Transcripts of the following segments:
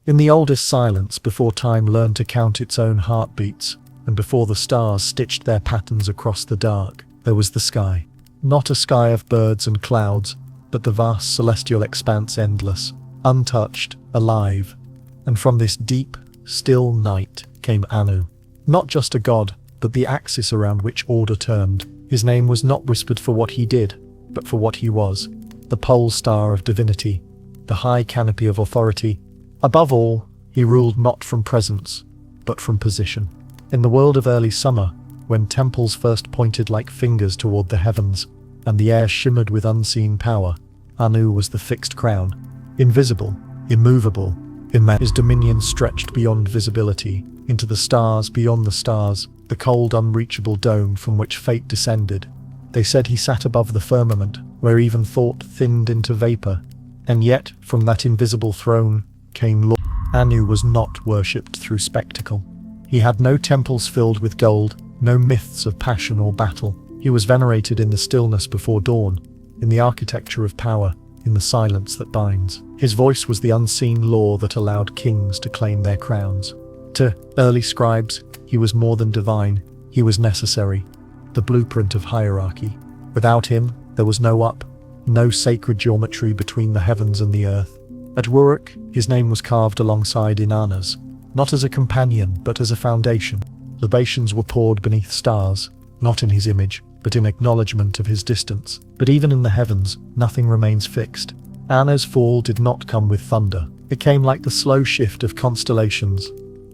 In the oldest silence, before time learned to count its own heartbeats, and before the stars stitched their patterns across the dark, there was the sky. Not a sky of birds and clouds, but the vast celestial expanse, endless, untouched, alive. And from this deep, still night came Anu. Not just a god, but the axis around which order turned. His name was not whispered for what he did, but for what he was. The pole star of divinity, the high canopy of authority. Above all, he ruled not from presence, but from position. In the world of early summer, when temples first pointed like fingers toward the heavens, and the air shimmered with unseen power, Anu was the fixed crown. Invisible, immovable, his dominion stretched beyond visibility, into the stars beyond the stars, the cold unreachable dome from which fate descended. They said he sat above the firmament, where even thought thinned into vapor. And yet, from that invisible throne, came Lord. Anu was not worshipped through spectacle. He had no temples filled with gold, no myths of passion or battle. He was venerated in the stillness before dawn, in the architecture of power, in the silence that binds. His voice was the unseen law that allowed kings to claim their crowns. To early scribes, he was more than divine, he was necessary, the blueprint of hierarchy. Without him, there was no up, no sacred geometry between the heavens and the earth. At Uruk, his name was carved alongside Inanna's, not as a companion, but as a foundation. Libations were poured beneath stars, not in his image, but in acknowledgement of his distance. But even in the heavens, nothing remains fixed. Anna's fall did not come with thunder. It came like the slow shift of constellations,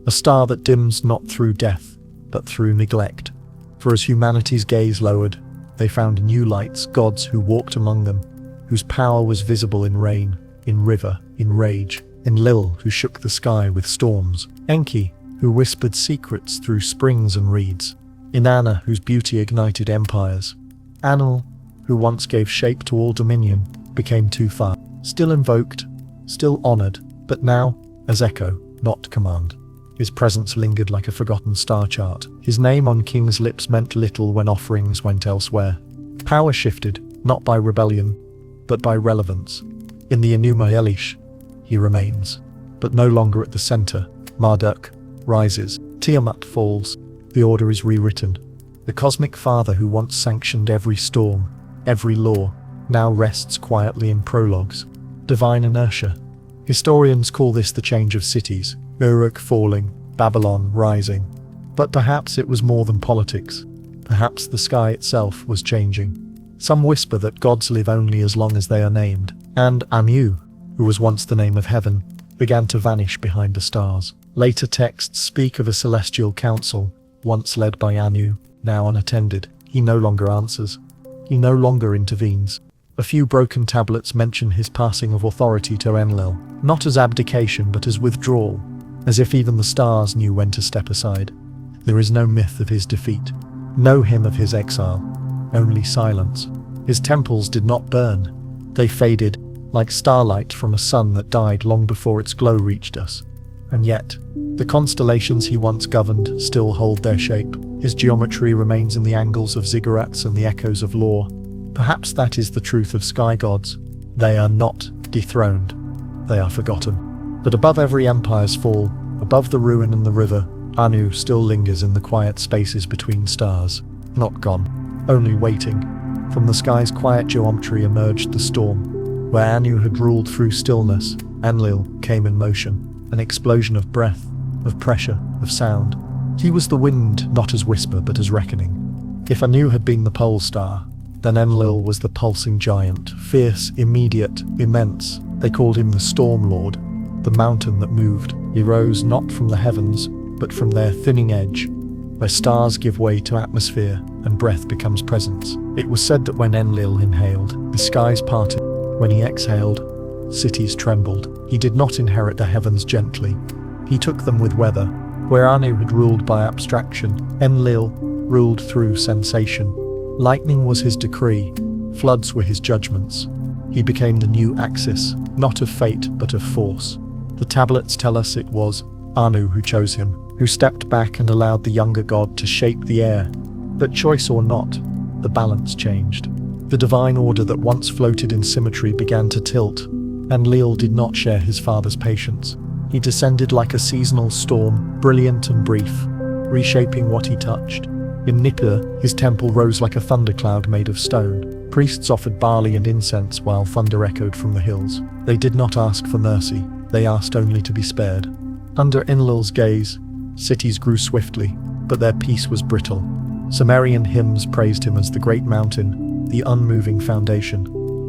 a star that dims not through death, but through neglect. For as humanity's gaze lowered, they found new lights, gods who walked among them, whose power was visible in rain, in river, in rage. Enlil, who shook the sky with storms. Enki, who whispered secrets through springs and reeds. Inanna, whose beauty ignited empires. Anu, who once gave shape to all dominion, became too far. Still invoked, still honored, but now as echo, not command. His presence lingered like a forgotten star chart. His name on kings' lips meant little when offerings went elsewhere. Power shifted, not by rebellion, but by relevance. In the Enuma Elish, he remains, but no longer at the center. Marduk rises, Tiamat falls, the order is rewritten. The cosmic father who once sanctioned every storm, every law, now rests quietly in prologues. Divine inertia. Historians call this the change of cities, Uruk falling, Babylon rising. But perhaps it was more than politics. Perhaps the sky itself was changing. Some whisper that gods live only as long as they are named, and Anu, who was once the name of heaven, began to vanish behind the stars. Later texts speak of a celestial council, once led by Anu, now unattended. He no longer answers. He no longer intervenes. A few broken tablets mention his passing of authority to Enlil, not as abdication but as withdrawal, as if even the stars knew when to step aside. There is no myth of his defeat, no hymn of his exile, only silence. His temples did not burn. They faded, like starlight from a sun that died long before its glow reached us. And yet, the constellations he once governed still hold their shape. His geometry remains in the angles of ziggurats and the echoes of lore. Perhaps that is the truth of sky gods. They are not dethroned. They are forgotten. But above every empire's fall, above the ruin and the river, Anu still lingers in the quiet spaces between stars. Not gone, only waiting. From the sky's quiet geometry emerged the storm. Where Anu had ruled through stillness, Enlil came in motion, an explosion of breath, of pressure, of sound. He was the wind, not as whisper but as reckoning. If Anu had been the pole star, then Enlil was the pulsing giant, fierce, immediate, immense. They called him the Storm Lord, the mountain that moved. He rose not from the heavens, but from their thinning edge, where stars give way to atmosphere and breath becomes presence. It was said that when Enlil inhaled, the skies parted. When he exhaled, cities trembled. He did not inherit the heavens gently. He took them with weather. Where Anu had ruled by abstraction, Enlil ruled through sensation. Lightning was his decree, floods were his judgments. He became the new axis, not of fate but of force. The tablets tell us it was Anu who chose him, who stepped back and allowed the younger god to shape the air. But choice or not, the balance changed. The divine order that once floated in symmetry began to tilt. Enlil did not share his father's patience. He descended like a seasonal storm, brilliant and brief, reshaping what he touched. In Nippur, his temple rose like a thundercloud made of stone. Priests offered barley and incense while thunder echoed from the hills. They did not ask for mercy, they asked only to be spared. Under Enlil's gaze, cities grew swiftly, but their peace was brittle. Sumerian hymns praised him as the great mountain, the unmoving foundation.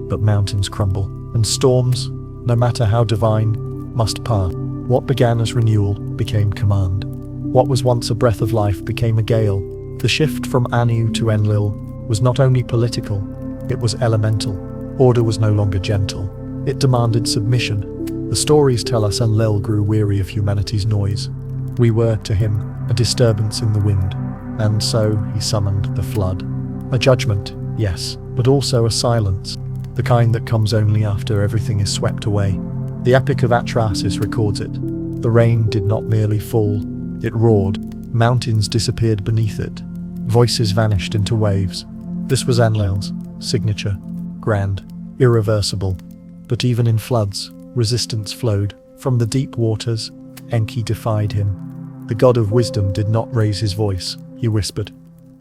But mountains crumble, and storms, no matter how divine, must pass. What began as renewal became command. What was once a breath of life became a gale. The shift from Anu to Enlil was not only political, it was elemental. Order was no longer gentle. It demanded submission. The stories tell us Enlil grew weary of humanity's noise. We were, to him, a disturbance in the wind. And so he summoned the flood. A judgment, yes, but also a silence. The kind that comes only after everything is swept away. The Epic of Atrahasis records it. The rain did not merely fall, it roared. Mountains disappeared beneath it. Voices vanished into waves. This was Enlil's signature, grand, irreversible. But even in floods, resistance flowed. From the deep waters, Enki defied him. The god of wisdom did not raise his voice, he whispered.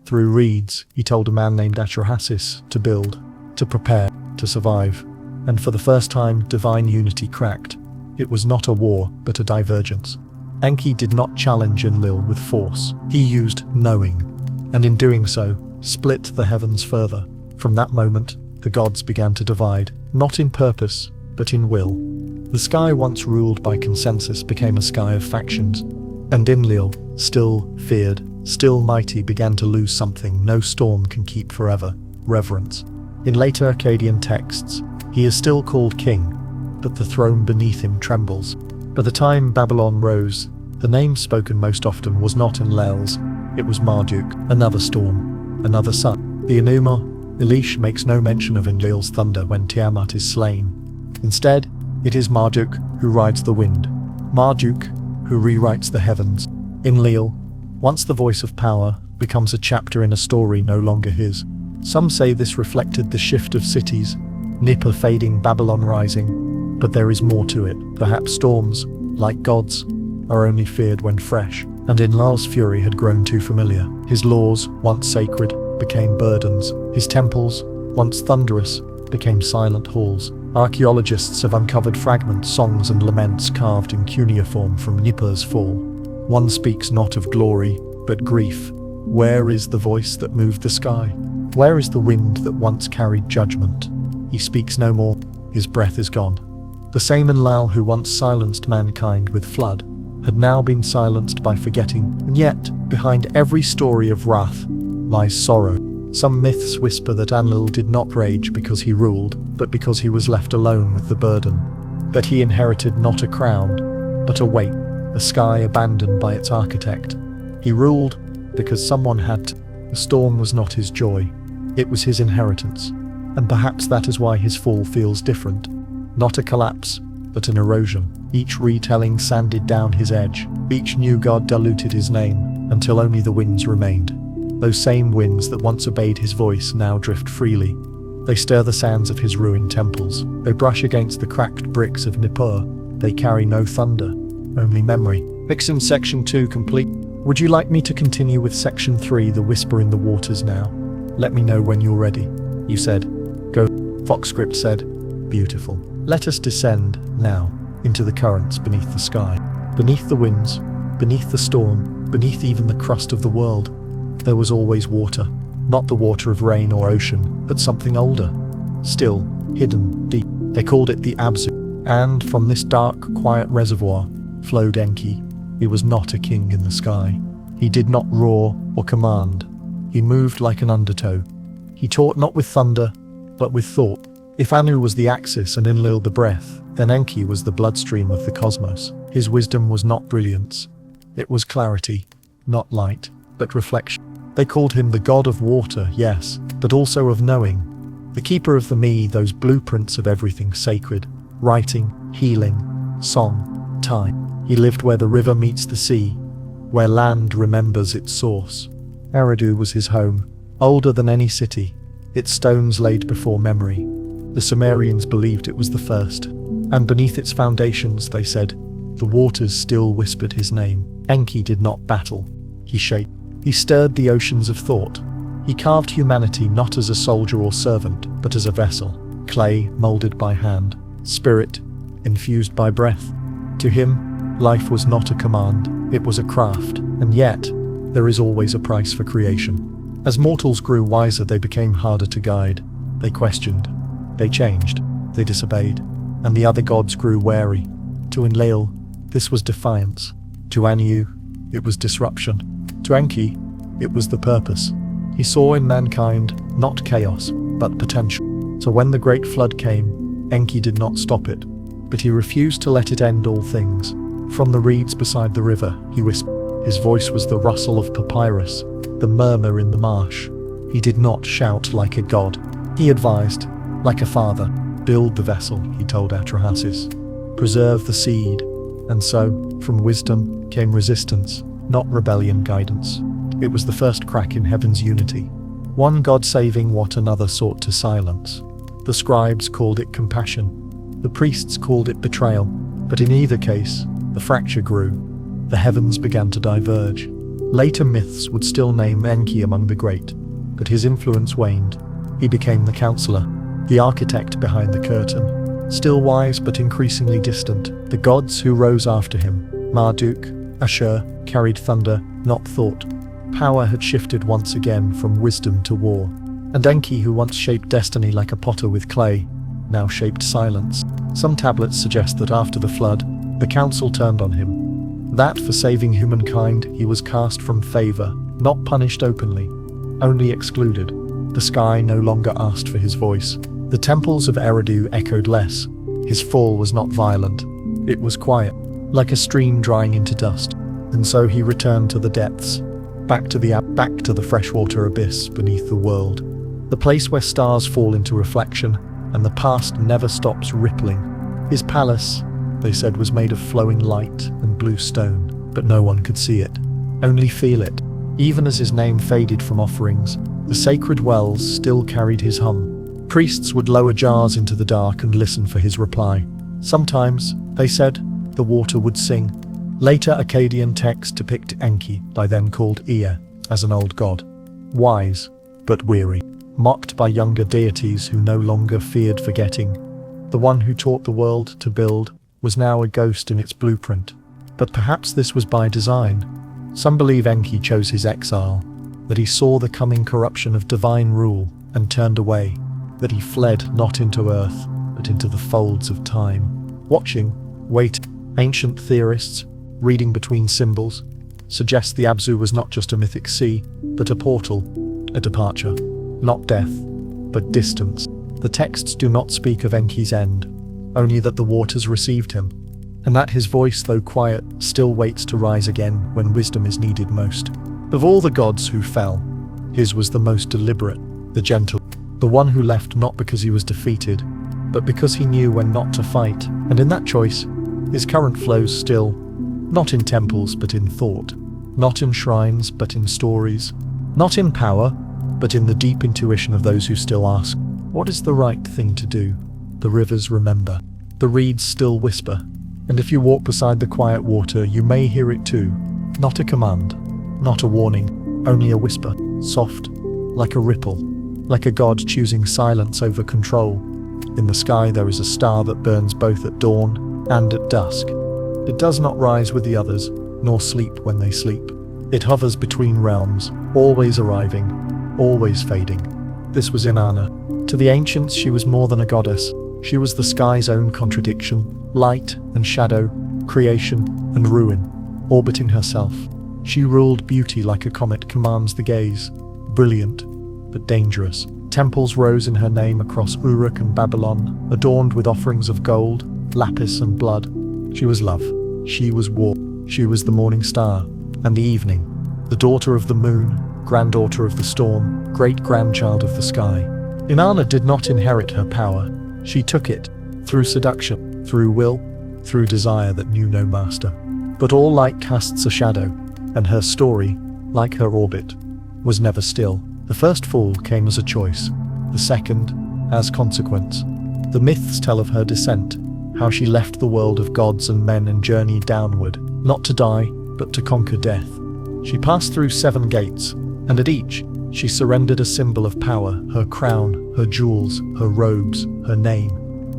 Through reeds, he told a man named Atrahasis to build, to prepare, to survive. And for the first time, divine unity cracked. It was not a war, but a divergence. Enki did not challenge Enlil with force. He used knowing, and in doing so, split the heavens further. From that moment, the gods began to divide, not in purpose, but in will. The sky once ruled by consensus became a sky of factions, and Enlil, still feared, still mighty, began to lose something no storm can keep forever: reverence. In later Akkadian texts, he is still called king, but the throne beneath him trembles. By the time Babylon rose, the name spoken most often was not Enlil's, it was Marduk, another storm, another sun. The Enuma Elish makes no mention of Enlil's thunder when Tiamat is slain. Instead, it is Marduk who rides the wind, Marduk who rewrites the heavens. Enlil, once the voice of power, becomes a chapter in a story no longer his. Some say this reflected the shift of cities, Nippur fading, Babylon rising, but there is more to it. Perhaps storms, like gods, are only feared when fresh, and Enlil's fury had grown too familiar. His laws, once sacred, became burdens. His temples, once thunderous, became silent halls. Archaeologists have uncovered fragments, songs and laments carved in cuneiform from Nippur's fall. One speaks not of glory, but grief. Where is the voice that moved the sky? Where is the wind that once carried judgment? He speaks no more, his breath is gone. The same Enlil who once silenced mankind with flood, had now been silenced by forgetting, and yet, behind every story of wrath, lies sorrow. Some myths whisper that Enlil did not rage because he ruled, but because he was left alone with the burden. That he inherited not a crown, but a weight, a sky abandoned by its architect. He ruled because someone had to. The storm was not his joy, it was his inheritance. And perhaps that is why his fall feels different. Not a collapse, but an erosion. Each retelling sanded down his edge. Each new god diluted his name, until only the winds remained. Those same winds that once obeyed his voice now drift freely. They stir the sands of his ruined temples. They brush against the cracked bricks of Nippur. They carry no thunder, only memory. Vixen Section 2 complete. Would you like me to continue with Section 3, The Whisper in the Waters now? Let me know when you're ready. You said, go. Foxscript said, beautiful. Let us descend, now, into the currents beneath the sky. Beneath the winds, beneath the storm, beneath even the crust of the world, there was always water. Not the water of rain or ocean, but something older. Still, hidden, deep. They called it the Abzu. And from this dark, quiet reservoir flowed Enki. He was not a king in the sky. He did not roar or command. He moved like an undertow. He taught not with thunder, but with thought. If Anu was the axis and Enlil the breath, then Enki was the bloodstream of the cosmos. His wisdom was not brilliance. It was clarity, not light, but reflection. They called him the god of water, yes, but also of knowing. The keeper of the me, those blueprints of everything sacred. Writing, healing, song, time. He lived where the river meets the sea, where land remembers its source. Eridu was his home, older than any city, its stones laid before memory. The Sumerians believed it was the first, and beneath its foundations, they said, The waters still whispered his name. Enki did not battle. He shaped. He stirred the oceans of thought. He carved humanity not as a soldier or servant, but as a vessel. Clay molded by hand. Spirit infused by breath. To him, life was not a command, it was a craft. And yet, there is always a price for creation. As mortals grew wiser, they became harder to guide. They questioned. They changed. They disobeyed. And the other gods grew wary. To Enlil, this was defiance. To Anu, it was disruption. To Enki, it was the purpose. He saw in mankind not chaos, but potential. So when the great flood came, Enki did not stop it, but he refused to let it end all things. From the reeds beside the river, he whispered. His voice was the rustle of papyrus, the murmur in the marsh. He did not shout like a god. He advised, like a father. Build the vessel, he told Atrahasis. Preserve the seed. And so, from wisdom came resistance, not rebellion guidance. It was the first crack in heaven's unity. One God saving what another sought to silence. The scribes called it compassion. The priests called it betrayal. But in either case, the fracture grew. The heavens began to diverge. Later myths would still name Enki among the great, but his influence waned. He became the counselor, the architect behind the curtain. Still wise but increasingly distant, the gods who rose after him, Marduk, Ashur, carried thunder, not thought. Power had shifted once again from wisdom to war. And Enki, who once shaped destiny like a potter with clay, now shaped silence. Some tablets suggest that after the flood, the council turned on him. That for saving humankind, he was cast from favor, not punished openly, only excluded. The sky no longer asked for his voice. The temples of Eridu echoed less. His fall was not violent. It was quiet, like a stream drying into dust. And so he returned to the depths, back to the freshwater abyss beneath the world. The place where stars fall into reflection, and the past never stops rippling. His palace, they said, was made of flowing light and blue stone, but no one could see it, only feel it. Even as his name faded from offerings, the sacred wells still carried his hum. Priests would lower jars into the dark and listen for his reply. Sometimes, they said, the water would sing. Later Akkadian texts depict Enki, by then called Ea, as an old god. Wise, but weary. Mocked by younger deities who no longer feared forgetting. The one who taught the world to build was now a ghost in its blueprint. But perhaps this was by design. Some believe Enki chose his exile, that he saw the coming corruption of divine rule and turned away, that he fled not into earth, but into the folds of time. Watching, waiting. Ancient theorists, reading between symbols, suggest the Abzu was not just a mythic sea, but a portal, a departure. Not death, but distance. The texts do not speak of Enki's end, only that the waters received him, and that his voice, though quiet, still waits to rise again when wisdom is needed most. Of all the gods who fell, his was the most deliberate, the gentle, the one who left not because he was defeated, but because he knew when not to fight, and in that choice, his current flows still, not in temples but in thought, not in shrines but in stories, not in power, but in the deep intuition of those who still ask, what is the right thing to do? The rivers remember, the reeds still whisper, and if you walk beside the quiet water, you may hear it too. Not a command, not a warning, only a whisper, soft, like a ripple, like a god choosing silence over control. In the sky there is a star that burns both at dawn and at dusk. It does not rise with the others, nor sleep when they sleep. It hovers between realms, always arriving, always fading. This was Inanna. To the ancients she was more than a goddess. She was the sky's own contradiction, light and shadow, creation and ruin, orbiting herself. She ruled beauty like a comet commands the gaze, brilliant, but dangerous. Temples rose in her name across Uruk and Babylon, adorned with offerings of gold, lapis and blood. She was love. She was war. She was the morning star and the evening, the daughter of the moon, granddaughter of the storm, great-grandchild of the sky. Inanna did not inherit her power. She took it, through seduction, through will, through desire that knew no master. But all light casts a shadow, and her story, like her orbit, was never still. The first fall came as a choice, the second, as consequence. The myths tell of her descent, how she left the world of gods and men and journeyed downward, not to die, but to conquer death. She passed through 7 gates, and at each, she surrendered a symbol of power, her crown, her jewels, her robes, her name,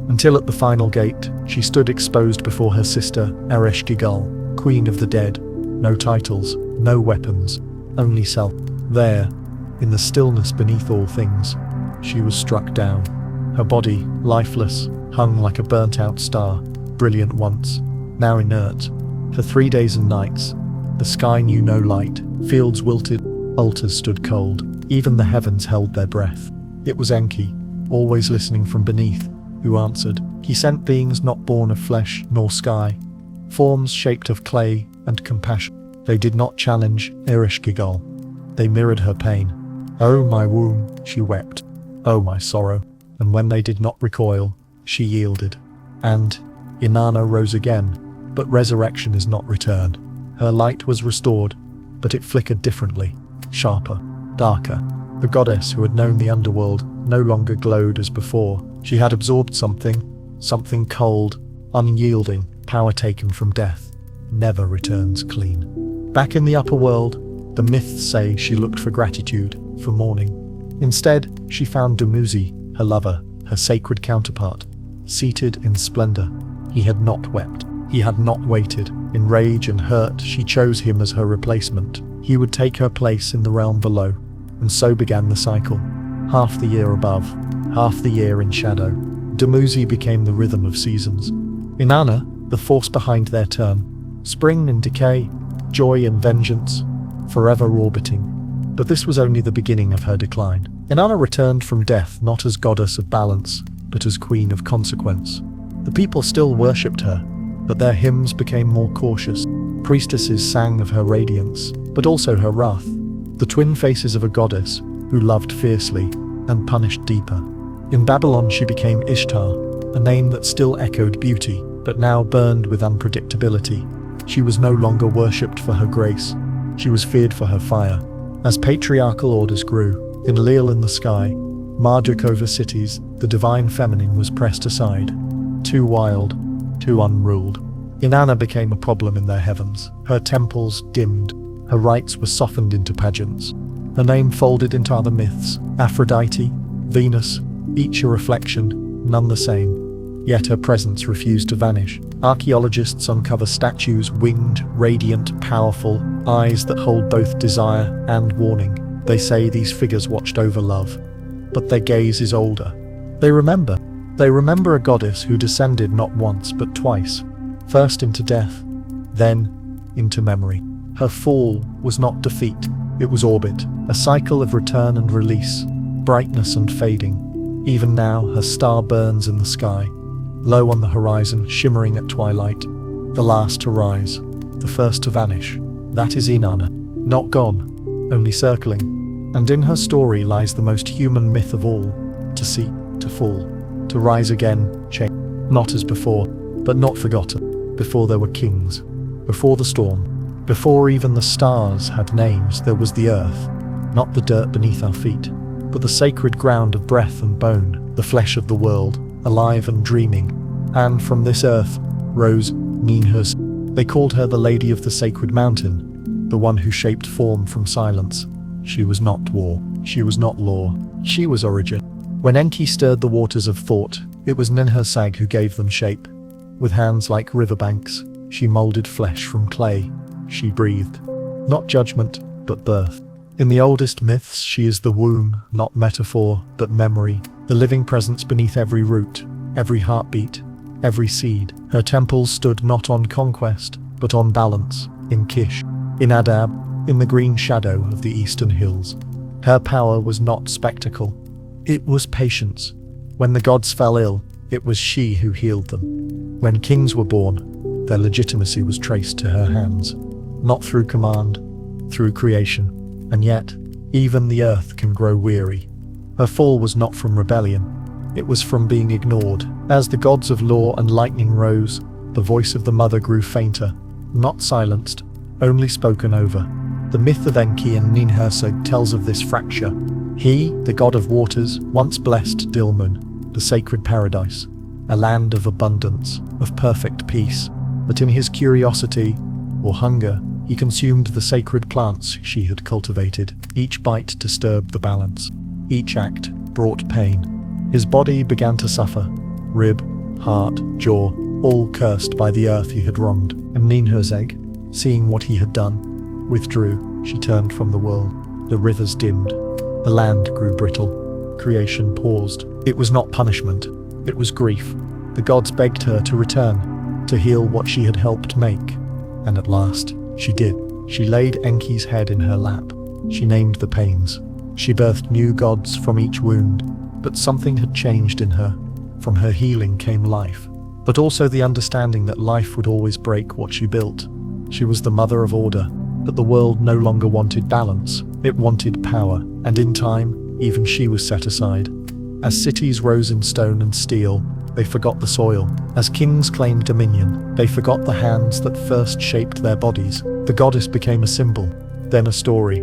until at the final gate, she stood exposed before her sister, Ereshkigal, queen of the dead. No titles, no weapons, only self. There, in the stillness beneath all things, she was struck down. Her body, lifeless, hung like a burnt-out star, brilliant once, now inert. For 3 days and nights, the sky knew no light, fields wilted, altars stood cold, even the heavens held their breath. It was Enki, always listening from beneath, who answered. He sent beings not born of flesh nor sky, forms shaped of clay and compassion. They did not challenge Ereshkigal. They mirrored her pain. "Oh, my womb," she wept. "Oh, my sorrow." And when they did not recoil, she yielded. And Inanna rose again, but resurrection is not return. Her light was restored, but it flickered differently, sharper, darker. The goddess who had known the underworld no longer glowed as before. She had absorbed something cold, unyielding. Power taken from death never returns clean. Back in the upper world, the myths say she looked for gratitude, for mourning. Instead, she found Dumuzi, her lover, her sacred counterpart, seated in splendor. He had not wept. He had not waited. In rage and hurt, she chose him as her replacement. He would take her place in the realm below. And so began the cycle. Half the year above, half the year in shadow. Dumuzi became the rhythm of seasons. Inanna, the force behind their turn. Spring and decay, joy and vengeance, forever orbiting. But this was only the beginning of her decline. Inanna returned from death not as goddess of balance, but as queen of consequence. The people still worshipped her, but their hymns became more cautious. Priestesses sang of her radiance, but also her wrath. The twin faces of a goddess who loved fiercely and punished deeper. In Babylon she became Ishtar, a name that still echoed beauty, but now burned with unpredictability. She was no longer worshipped for her grace. She was feared for her fire. As patriarchal orders grew, in Enlil in the sky, Marduk over cities, the divine feminine was pressed aside. Too wild, too unruled. Inanna became a problem in their heavens. Her temples dimmed. Her rites were softened into pageants. Her name folded into other myths. Aphrodite, Venus, each a reflection, none the same. Yet her presence refused to vanish. Archaeologists uncover statues, winged, radiant, powerful, eyes that hold both desire and warning. They say these figures watched over love, but their gaze is older. They remember a goddess who descended not once but twice, first into death, then into memory. Her fall was not defeat, it was orbit, a cycle of return and release, brightness and fading. Even now, her star burns in the sky, low on the horizon, shimmering at twilight, the last to rise, the first to vanish. That is Inanna, not gone, only circling. And in her story lies the most human myth of all: to seek, to fall, to rise again, change. Not as before, but not forgotten. Before there were kings, before the storm, before even the stars had names, there was the earth, not the dirt beneath our feet, but the sacred ground of breath and bone, the flesh of the world, alive and dreaming. And from this earth rose Ninhus. They called her the Lady of the Sacred Mountain, the one who shaped form from silence. She was not war, she was not law, she was origin. When Enki stirred the waters of thought, it was Ninhursag who gave them shape. With hands like riverbanks, she molded flesh from clay. She breathed, not judgment, but birth. In the oldest myths, she is the womb, not metaphor, but memory, the living presence beneath every root, every heartbeat, every seed. Her temples stood not on conquest, but on balance, in Kish, in Adab, in the green shadow of the eastern hills. Her power was not spectacle, it was patience. When the gods fell ill, it was she who healed them. When kings were born, their legitimacy was traced to her hands, not through command, through creation. And yet, even the earth can grow weary. Her fall was not from rebellion, it was from being ignored. As the gods of law and lightning rose, the voice of the mother grew fainter, not silenced, only spoken over. The myth of Enki and Ninhursag tells of this fracture. He, the god of waters, once blessed Dilmun, the sacred paradise. a land of abundance, of perfect peace. But in his curiosity, or hunger, he consumed the sacred plants she had cultivated. Each bite disturbed the balance. Each act brought pain. His body began to suffer. Rib, heart, jaw, all cursed by the earth he had wronged. And Ninhursag, seeing what he had done, withdrew. She turned from the world. The rivers dimmed. The land grew brittle. Creation paused. It was not punishment. It was grief. The gods begged her to return, to heal what she had helped make. And at last, she did. She laid Enki's head in her lap. She named the pains. She birthed new gods from each wound. But something had changed in her. From her healing came life. But also the understanding that life would always break what she built. She was the mother of order. But the world no longer wanted balance. It wanted power. And in time, even she was set aside. As cities rose in stone and steel, they forgot the soil. As kings claimed dominion, they forgot the hands that first shaped their bodies. The goddess became a symbol, then a story,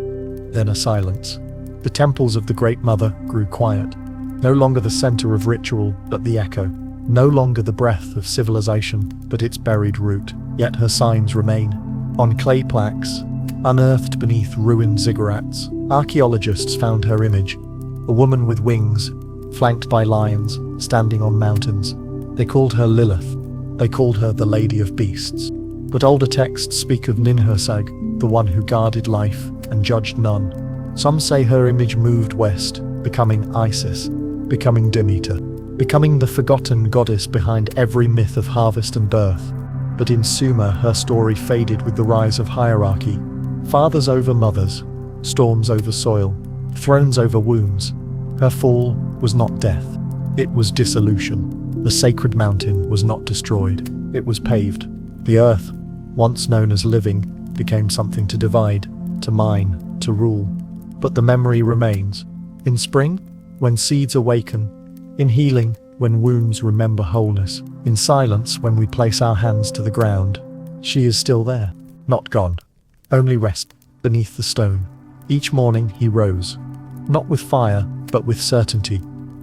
then a silence. The temples of the Great Mother grew quiet. No longer the center of ritual, but the echo. No longer the breath of civilization, but its buried root. Yet her signs remain. On clay plaques, unearthed beneath ruined ziggurats, archaeologists found her image. A woman with wings, flanked by lions, standing on mountains. They called her Lilith. They called her the Lady of Beasts. But older texts speak of Ninhursag, the one who guarded life and judged none. Some say her image moved west, becoming Isis, becoming Demeter, becoming the forgotten goddess behind every myth of harvest and birth. But in Sumer, her story faded with the rise of hierarchy. Fathers over mothers, storms over soil, thrones over wombs. Her fall was not death, it was dissolution. The sacred mountain was not destroyed, it was paved. The earth, once known as living, became something to divide, to mine, to rule. But the memory remains. In spring, when seeds awaken. In healing, when wounds remember wholeness. In silence, when we place our hands to the ground. She is still there, not gone. Only rest beneath the stone. Each morning he rose, not with fire, but with certainty.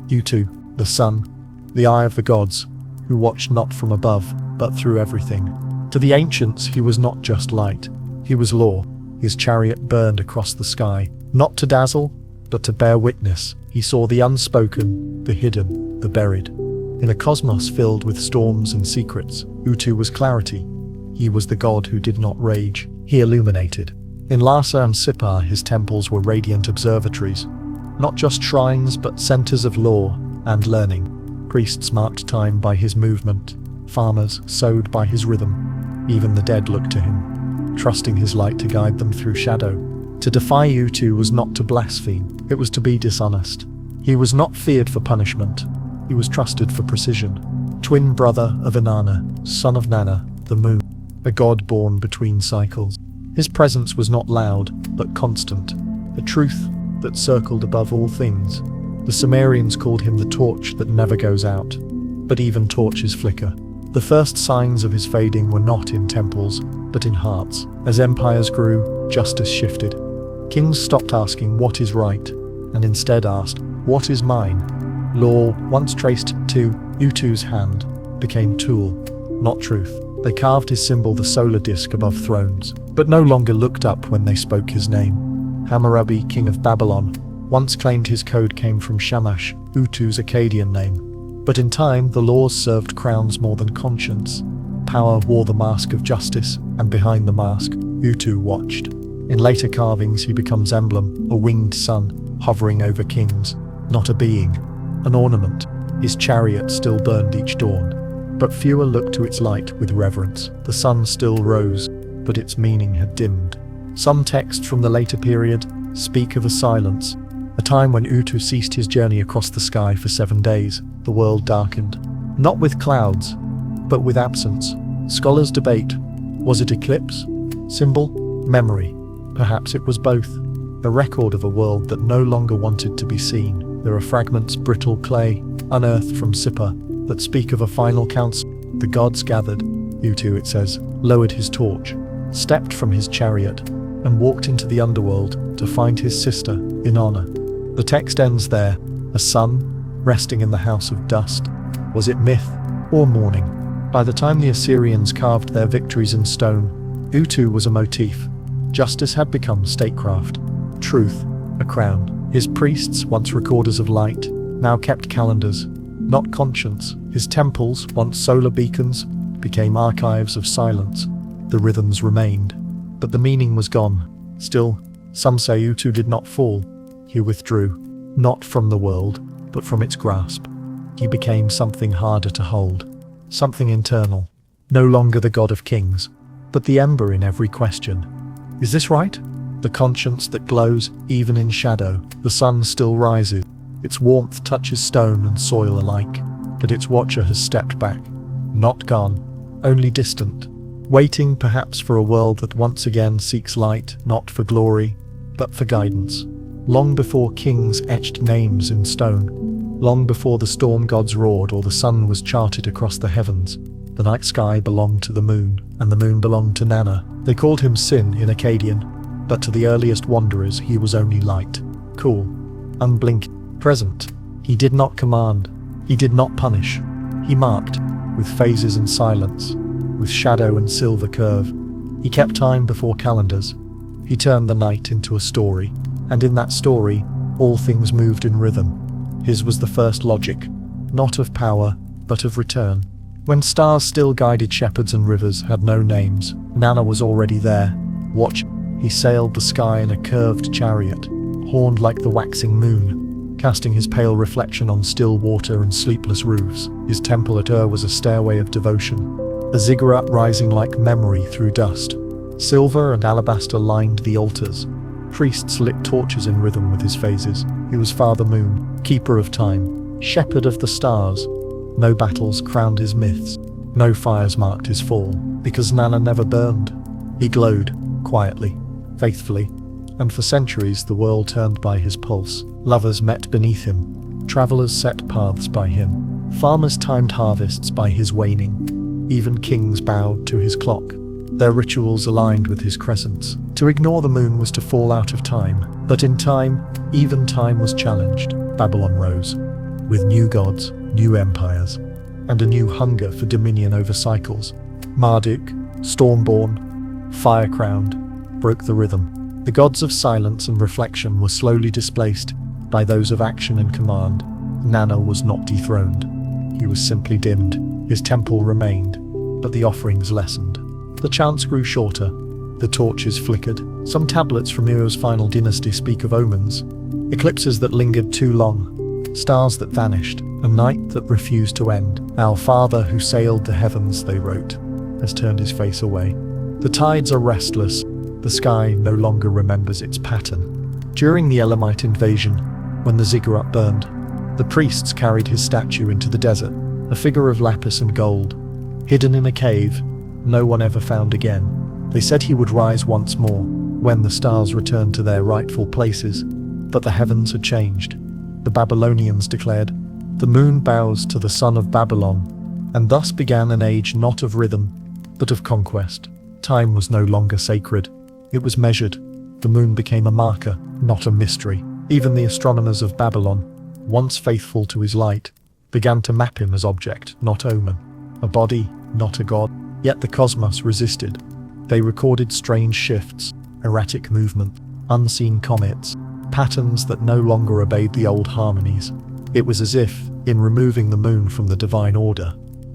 Utu, the sun, the eye of the gods, who watched not from above, but through everything. To the ancients he was not just light, he was law. His chariot burned across the sky, not to dazzle, but to bear witness. He saw the unspoken, the hidden, the buried. In a cosmos filled with storms and secrets, Utu was clarity. He was the god who did not rage, he illuminated. In Lhasa and Sipar his temples were radiant observatories, not just shrines but centers of law and learning. Priests marked time by his movement, farmers sowed by his rhythm. Even the dead looked to him, trusting his light to guide them through shadow. To defy Utu was not to blaspheme, it was to be dishonest. He was not feared for punishment, he was trusted for precision. Twin brother of Inanna, son of Nanna, the moon, a god born between cycles. His presence was not loud, but constant, a truth that circled above all things. The Sumerians called him the torch that never goes out. But even torches flicker. The first signs of his fading were not in temples, but in hearts. As empires grew, justice shifted. Kings stopped asking what is right, and instead asked, what is mine? Law, once traced to Utu's hand, became tool, not truth. They carved his symbol, the solar disk, above thrones, but no longer looked up when they spoke his name. Hammurabi, king of Babylon, once claimed his code came from Shamash, Utu's Akkadian name. But in time, the laws served crowns more than conscience. Power wore the mask of justice, and behind the mask, Utu watched. In later carvings he becomes emblem, a winged sun, hovering over kings, not a being, an ornament. His chariot still burned each dawn, but fewer looked to its light with reverence. The sun still rose, but its meaning had dimmed. Some texts from the later period speak of a silence, a time when Utu ceased his journey across the sky for 7 days. The world darkened, not with clouds, but with absence. Scholars debate, was it eclipse, symbol, memory? Perhaps it was both. A record of a world that no longer wanted to be seen. There are fragments, brittle clay, unearthed from Sipar, that speak of a final council. The gods gathered. Utu, it says, lowered his torch, stepped from his chariot, and walked into the underworld to find his sister, Inanna. The text ends there, a sun, resting in the house of dust. Was it myth, or mourning. By the time the Assyrians carved their victories in stone, Utu was a motif. Justice had become statecraft. Truth, a crown. His priests, once recorders of light, now kept calendars, not conscience. His temples, once solar beacons, became archives of silence. The rhythms remained, but the meaning was gone. Still, some say Utu did not fall. He withdrew, not from the world, but from its grasp. He became something harder to hold, something internal. No longer the god of kings, but the ember in every question. Is this right? The conscience that glows even in shadow. The sun still rises. Its warmth touches stone and soil alike, but its watcher has stepped back. Not gone, only distant, waiting perhaps for a world that once again seeks light, not for glory, but for guidance. Long before kings etched names in stone, long before the storm gods roared or the sun was charted across the heavens, the night sky belonged to the moon, and the moon belonged to Nana. They called him Sin in Akkadian, but to the earliest wanderers he was only light, cool, unblinking, present. He did not command, he did not punish. He marked, with phases and silence, with shadow and silver curve. He kept time before calendars. He turned the night into a story, and in that story, all things moved in rhythm. His was the first logic, not of power, but of return. When stars still guided shepherds and rivers had no names, Nana was already there. Watch, he sailed the sky in a curved chariot, horned like the waxing moon, casting his pale reflection on still water and sleepless roofs. His temple at was a stairway of devotion, a ziggurat rising like memory through dust. Silver and alabaster lined the altars. Priests lit torches in rhythm with his phases. He was Father Moon, keeper of time, shepherd of the stars. No battles crowned his myths, no fires marked his fall, because Nana never burned. He glowed, quietly, faithfully, and for centuries the world turned by his pulse. Lovers met beneath him, travelers set paths by him, farmers timed harvests by his waning. Even kings bowed to his clock, their rituals aligned with his crescents. To ignore the moon was to fall out of time, but in time, even time was challenged. Babylon rose, with new gods, new empires, and a new hunger for dominion over cycles. Marduk, stormborn, fire-crowned, broke the rhythm. The gods of silence and reflection were slowly displaced by those of action and command. Nana was not dethroned. He was simply dimmed. His temple remained, but the offerings lessened. The chants grew shorter. The torches flickered. Some tablets from U's final dynasty speak of omens, eclipses that lingered too long, stars that vanished, a night that refused to end. Our Father who sailed the heavens, they wrote, has turned his face away. The tides are restless. The sky no longer remembers its pattern. During the Elamite invasion, when the ziggurat burned, the priests carried his statue into the desert, a figure of lapis and gold, hidden in a cave no one ever found again. They said he would rise once more, when the stars returned to their rightful places, but the heavens had changed. The Babylonians declared, "The moon bows to the son of Babylon," and thus began an age not of rhythm, but of conquest. Time was no longer sacred. It was measured. The moon became a marker, not a mystery. Even the astronomers of Babylon, once faithful to his light, began to map him as object, not omen. A body, not a god. Yet the cosmos resisted. They recorded strange shifts, erratic movement, unseen comets, patterns that no longer obeyed the old harmonies. It was as if, in removing the moon from the divine order,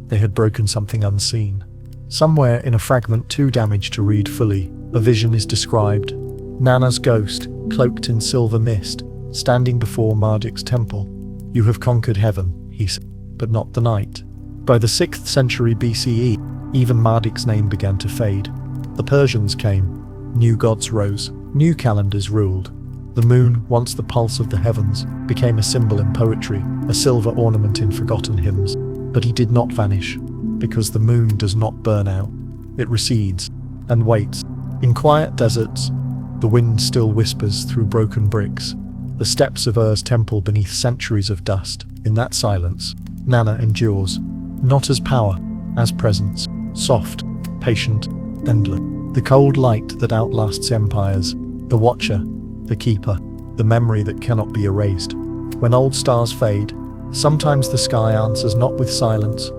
they had broken something unseen. Somewhere in a fragment too damaged to read fully, a vision is described. Nana's ghost, cloaked in silver mist, standing before Marduk's temple. "You have conquered heaven," he said, "but not the night." By the 6th century BCE, even Marduk's name began to fade. The Persians came. New gods rose. New calendars ruled. The moon, once the pulse of the heavens, became a symbol in poetry, a silver ornament in forgotten hymns. But he did not vanish, because the moon does not burn out. It recedes, and waits. In quiet deserts, the wind still whispers through broken bricks, the steps of Ur's temple beneath centuries of dust. In that silence, Nana endures, not as power, as presence, soft, patient, endless. The cold light that outlasts empires, the watcher, the keeper, the memory that cannot be erased. When old stars fade, sometimes the sky answers not with silence,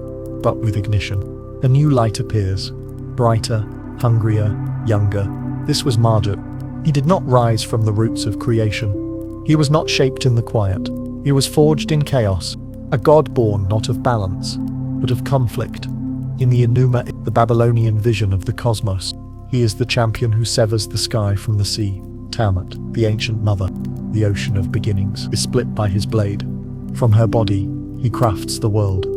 but with ignition. A new light appears, brighter, hungrier, younger. This was Marduk. He did not rise from the roots of creation. He was not shaped in the quiet. He was forged in chaos, a god born not of balance, but of conflict. In the Enuma, the Babylonian vision of the cosmos, he is the champion who severs the sky from the sea. Tiamat, the ancient mother, the ocean of beginnings, is split by his blade. From her body, he crafts the world.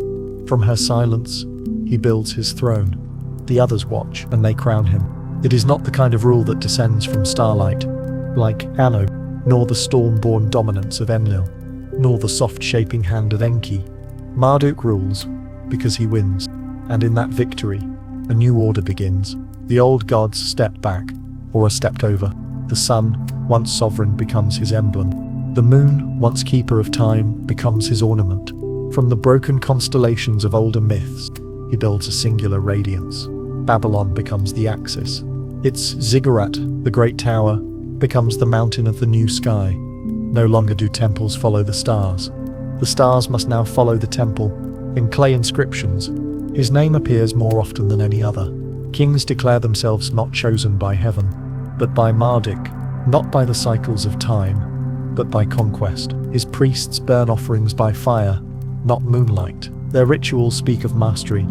From her silence, he builds his throne. The others watch, and they crown him. It is not the kind of rule that descends from starlight, like Anu, nor the storm-born dominance of Enlil, nor the soft shaping hand of Enki. Marduk rules because he wins, and in that victory, a new order begins. The old gods step back, or are stepped over. The sun, once sovereign, becomes his emblem. The moon, once keeper of time, becomes his ornament. From the broken constellations of older myths, he builds a singular radiance. Babylon becomes the axis. Its ziggurat, the great tower, becomes the mountain of the new sky. No longer do temples follow the stars. The stars must now follow the temple. In clay inscriptions, his name appears more often than any other. Kings declare themselves not chosen by heaven, but by Marduk, not by the cycles of time, but by conquest. His priests burn offerings by fire, not moonlight. Their rituals speak of mastery,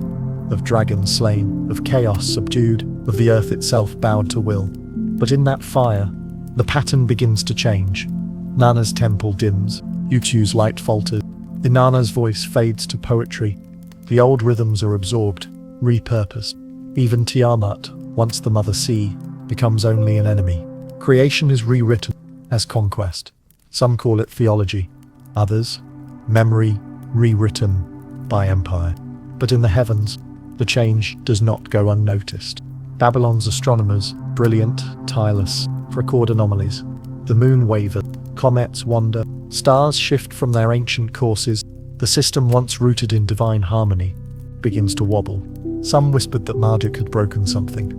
of dragons slain, of chaos subdued, of the earth itself bowed to will. But in that fire, the pattern begins to change. Nana's temple dims, Utu's light falters, Inanna's voice fades to poetry. The old rhythms are absorbed, repurposed. Even Tiamat, once the mother sea, becomes only an enemy. Creation is rewritten as conquest. Some call it theology, others, memory rewritten by empire. But in the heavens, the change does not go unnoticed. Babylon's astronomers, brilliant, tireless, record anomalies. The moon wavers, comets wander, stars shift from their ancient courses. The system once rooted in divine harmony begins to wobble. Some whispered that Marduk had broken something.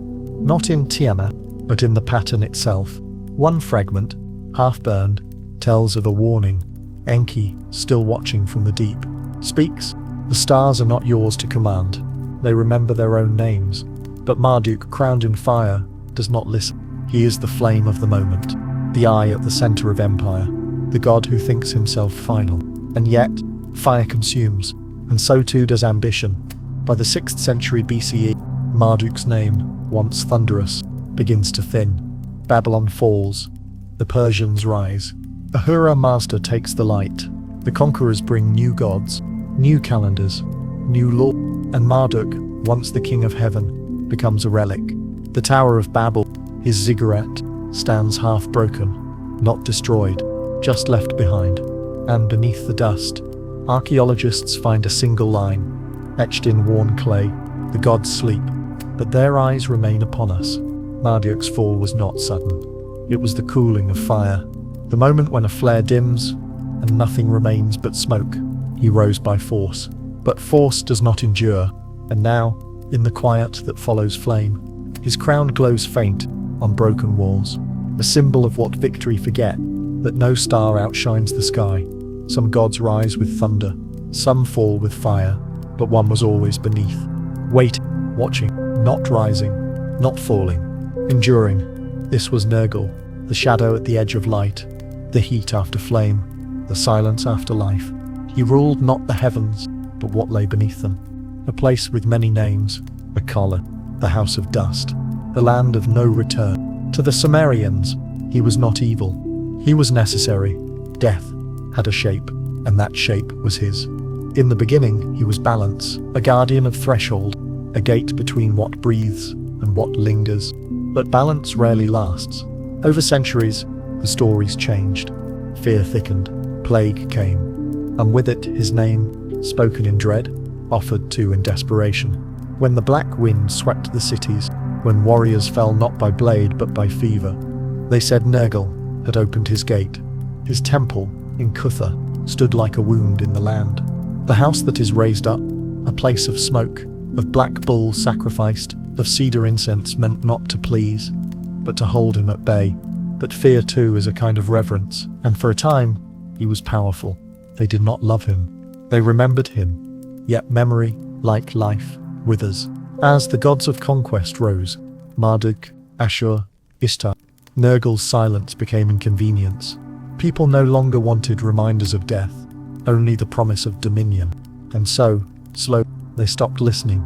Not in Tiamat, but in the pattern itself. One fragment, half-burned, tells of a warning. Enki, still watching from the deep, speaks. The stars are not yours to command. They remember their own names. But Marduk, crowned in fire, does not listen. He is the flame of the moment, the eye at the center of empire, the god who thinks himself final. And yet, fire consumes, and so too does ambition. By the 6th century BCE, Marduk's name, once thunderous, begins to thin. Babylon falls. The Persians rise. Ahura Mazda takes the light. The conquerors bring new gods, new calendars, new law, and Marduk, once the king of heaven, becomes a relic. The Tower of Babel, his ziggurat, stands half broken, not destroyed, just left behind. And beneath the dust, archaeologists find a single line, etched in worn clay: the gods sleep, but their eyes remain upon us. Marduk's fall was not sudden. It was the cooling of fire, the moment when a flare dims and nothing remains but smoke. He rose by force, but force does not endure. And now, in the quiet that follows flame, his crown glows faint on broken walls, a symbol of what victory forget, that no star outshines the sky. Some gods rise with thunder, some fall with fire, but one was always beneath, waiting, watching, not rising, not falling, enduring. This was Nergal, the shadow at the edge of light, the heat after flame, the silence after life. He ruled not the heavens, but what lay beneath them. A place with many names, Akala, the house of dust, the land of no return. To the Sumerians, he was not evil. He was necessary. Death had a shape, and that shape was his. In the beginning, he was balance, a guardian of threshold, a gate between what breathes and what lingers. But balance rarely lasts. Over centuries, the stories changed. Fear thickened, plague came, and with it his name, spoken in dread, offered to in desperation. When the black wind swept the cities, when warriors fell not by blade but by fever, they said Nergal had opened his gate. His temple, in Cutha, stood like a wound in the land. The house that is raised up, a place of smoke, of black bulls sacrificed, of cedar incense meant not to please, but to hold him at bay. But fear too is a kind of reverence, and for a time, he was powerful. They did not love him. They remembered him. Yet memory, like life, withers. As the gods of conquest rose, Marduk, Ashur, Ishtar, Nergal's silence became inconvenience. People no longer wanted reminders of death, only the promise of dominion. And so, slowly, they stopped listening.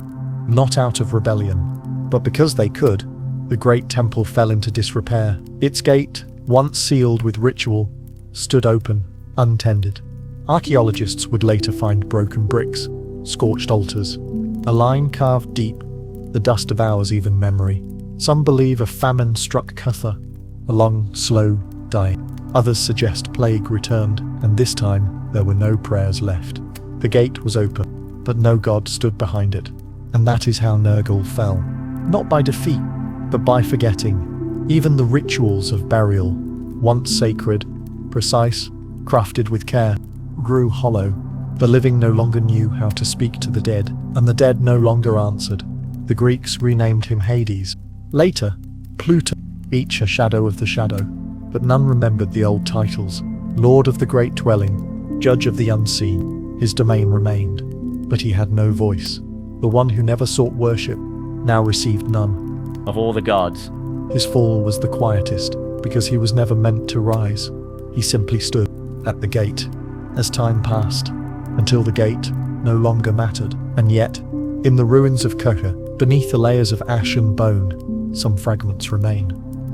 Not out of rebellion, but because they could. The great temple fell into disrepair. Its gate, once sealed with ritual, stood open, untended. Archaeologists would later find broken bricks, scorched altars, a line carved deep. The dust devours even memory. Some believe a famine struck Cutha, a long, slow dying. Others suggest plague returned, and this time there were no prayers left. The gate was open, but no god stood behind it. And that is how Nergal fell. Not by defeat, but by forgetting. Even the rituals of burial, once sacred, precise, crafted with care, grew hollow. The living no longer knew how to speak to the dead, and the dead no longer answered. The Greeks renamed him Hades. Later, Pluto, each a shadow of the shadow, but none remembered the old titles. Lord of the Great Dwelling, Judge of the Unseen, his domain remained, but he had no voice. The one who never sought worship, now received none. Of all the gods, His fall was the quietest, because he was never meant to rise. He simply stood at the gate, as time passed, until the gate no longer mattered. And yet, in the ruins of Koka, beneath the layers of ash and bone, some fragments remain.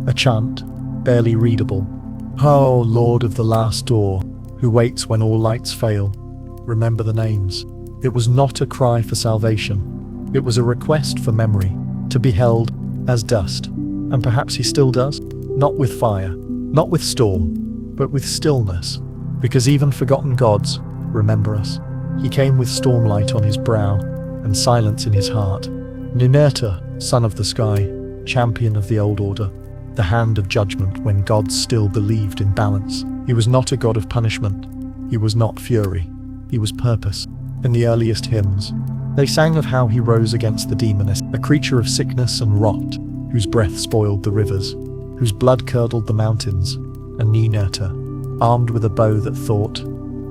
A chant, barely readable. Oh, Lord of the last door, who waits when all lights fail, remember the names. It was not a cry for salvation. It was a request for memory, to be held as dust. And perhaps he still does? Not with fire, not with storm, but with stillness. Because even forgotten gods remember us. He came with stormlight on his brow and silence in his heart. Ninurta, son of the sky, champion of the old order, the hand of judgment when gods still believed in balance. He was not a god of punishment. He was not fury. He was purpose. In the earliest hymns, they sang of how he rose against the demoness, a creature of sickness and rot, whose breath spoiled the rivers, whose blood curdled the mountains. And Ninurta, armed with a bow that thought,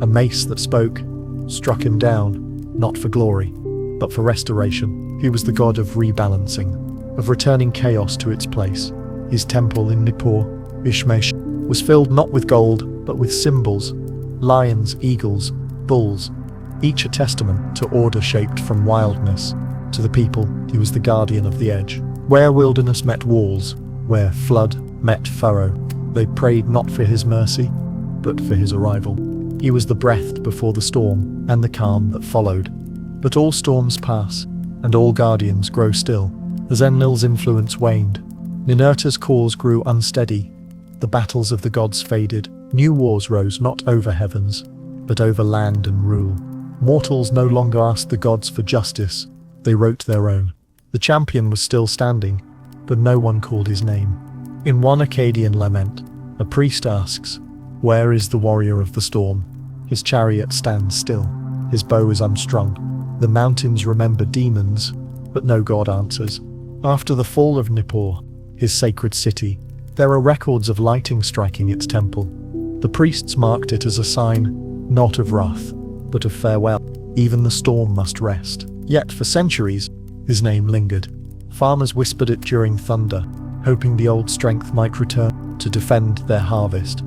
a mace that spoke, struck him down, not for glory, but for restoration. He was the god of rebalancing, of returning chaos to its place. His temple in Nippur, Ishmesh, was filled not with gold, but with symbols, lions, eagles, bulls, each a testament to order shaped from wildness. To the people, he was the guardian of the edge. Where wilderness met walls, where flood met furrow, they prayed not for his mercy, but for his arrival. He was the breath before the storm, and the calm that followed. But all storms pass, and all guardians grow still. As Enlil's influence waned, Ninurta's cause grew unsteady. The battles of the gods faded. New wars rose not over heavens, but over land and rule. Mortals no longer asked the gods for justice. They wrote their own. The champion was still standing, but no one called his name. In one Akkadian lament, a priest asks, "Where is the warrior of the storm?" His chariot stands still. His bow is unstrung. The mountains remember demons, but no god answers. After the fall of Nippur, his sacred city, there are records of lightning striking its temple. The priests marked it as a sign, not of wrath, but of farewell. Even the storm must rest. Yet for centuries, his name lingered. Farmers whispered it during thunder, hoping the old strength might return to defend their harvest.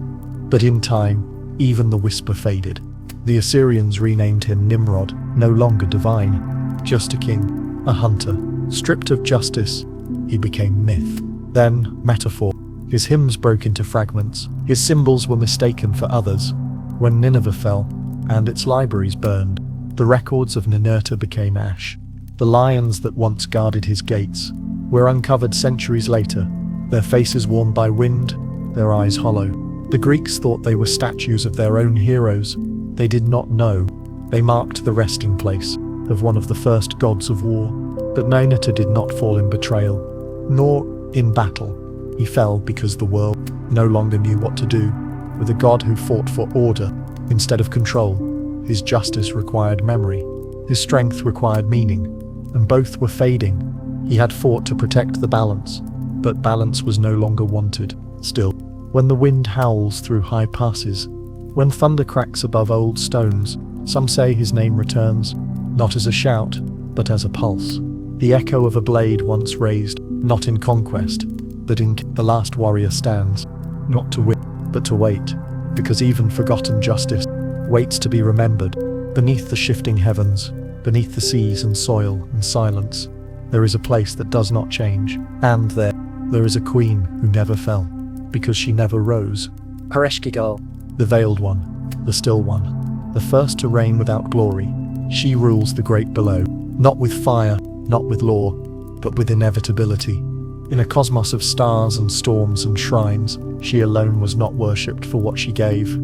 But in time, even the whisper faded. The Assyrians renamed him Nimrod, no longer divine, just a king, a hunter. Stripped of justice, he became myth. Then, metaphor. His hymns broke into fragments. His symbols were mistaken for others. When Nineveh fell, and its libraries burned, the records of Ninurta became ash. The lions that once guarded his gates were uncovered centuries later, their faces worn by wind, their eyes hollow. The Greeks thought they were statues of their own heroes. They did not know. They marked the resting place of one of the first gods of war. But Ninurta did not fall in betrayal, nor in battle. He fell because the world no longer knew what to do with a god who fought for order instead of control. His justice required memory. His strength required meaning, and both were fading. He had fought to protect the balance, but balance was no longer wanted. Still, when the wind howls through high passes, when thunder cracks above old stones, some say his name returns, not as a shout, but as a pulse. The echo of a blade once raised, not in conquest, but in the last warrior stands, not to win, but to wait, because even forgotten justice waits to be remembered. Beneath the shifting heavens, beneath the seas and soil and silence, there is a place that does not change, and there is a queen who never fell, because she never rose. Ereshkigal, The veiled one, the still one, the first to reign without glory. She rules the great below, not with fire, not with law, but with inevitability. In a cosmos of stars and storms and shrines, she alone was not worshipped for what she gave,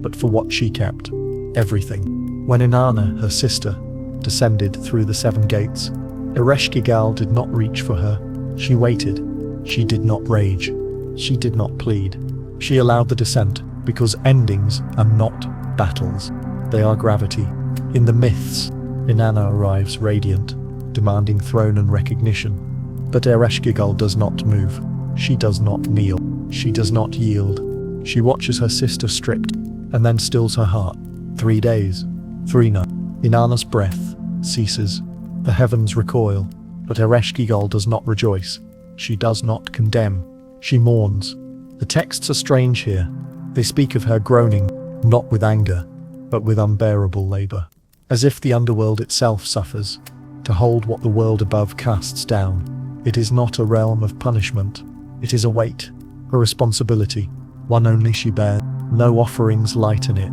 but for what she kept. Everything. When Inanna, her sister, descended through the 7 gates, Ereshkigal did not reach for her. She waited. She did not rage. She did not plead. She allowed the descent, because endings are not battles. They are gravity. In the myths, Inanna arrives radiant, demanding throne and recognition. But Ereshkigal does not move. She does not kneel. She does not yield. She watches her sister stripped, and then stills her heart. 3 days. 3 nights. Inanna's breath ceases. The heavens recoil. But Ereshkigal does not rejoice. She does not condemn. She mourns. The texts are strange here. They speak of her groaning, not with anger, but with unbearable labor. As if the underworld itself suffers, to hold what the world above casts down. It is not a realm of punishment. It is a weight, a responsibility, one only she bears. No offerings lighten it.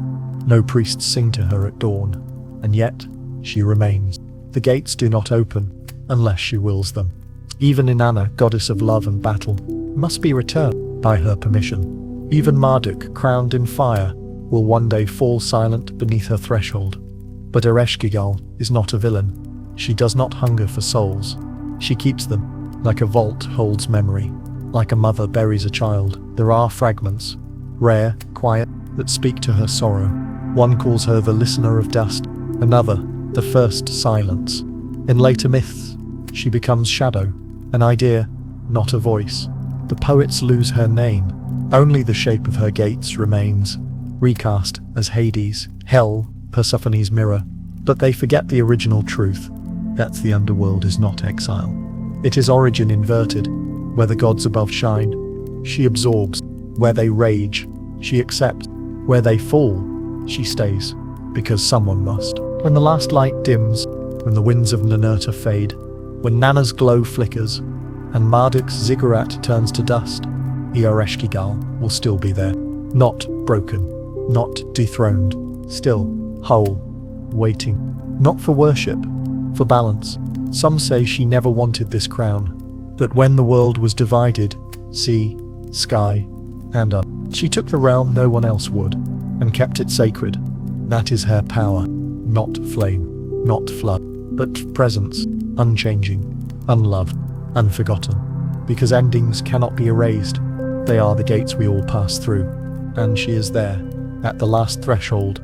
No priests sing to her at dawn. And yet, she remains. The gates do not open, unless she wills them. Even Inanna, goddess of love and battle, must be returned by her permission. Even Marduk, crowned in fire, will one day fall silent beneath her threshold. But Ereshkigal is not a villain. She does not hunger for souls. She keeps them, like a vault holds memory. Like a mother buries a child, there are fragments, rare, quiet, that speak to her sorrow. One calls her the listener of dust, another, the first silence. In later myths, she becomes shadow, an idea, not a voice. The poets lose her name. Only the shape of her gates remains, recast as Hades, Hell, Persephone's mirror. But they forget the original truth, that the underworld is not exile. It is origin inverted. Where the gods above shine, she absorbs. Where they rage, she accepts. Where they fall, she stays, because someone must. When the last light dims, when the winds of Ninurta fade, when Nanna's glow flickers, and Marduk's ziggurat turns to dust, Ereshkigal will still be there. Not broken, not dethroned, still, whole, waiting. Not for worship, for balance. Some say she never wanted this crown, that when the world was divided, sea, sky, and earth, she took the realm no one else would, and kept it sacred. That is her power, not flame, not flood, but presence, unchanging, unloved, unforgotten. Because endings cannot be erased, they are the gates we all pass through, and she is there, at the last threshold,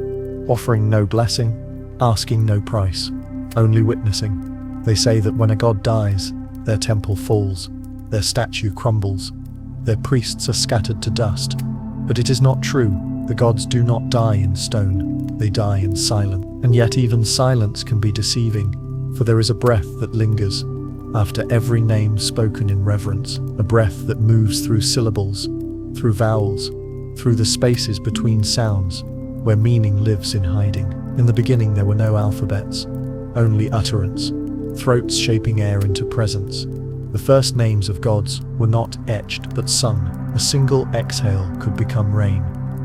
offering no blessing, asking no price, only witnessing. They say that when a god dies, their temple falls, their statue crumbles, their priests are scattered to dust. But it is not true. The gods do not die in stone, they die in silence. And yet even silence can be deceiving, for there is a breath that lingers after every name spoken in reverence, a breath that moves through syllables, through vowels, through the spaces between sounds, where meaning lives in hiding. In the beginning there were no alphabets, only utterance, throats shaping air into presence. The first names of gods were not etched but sung. A single exhale could become rain,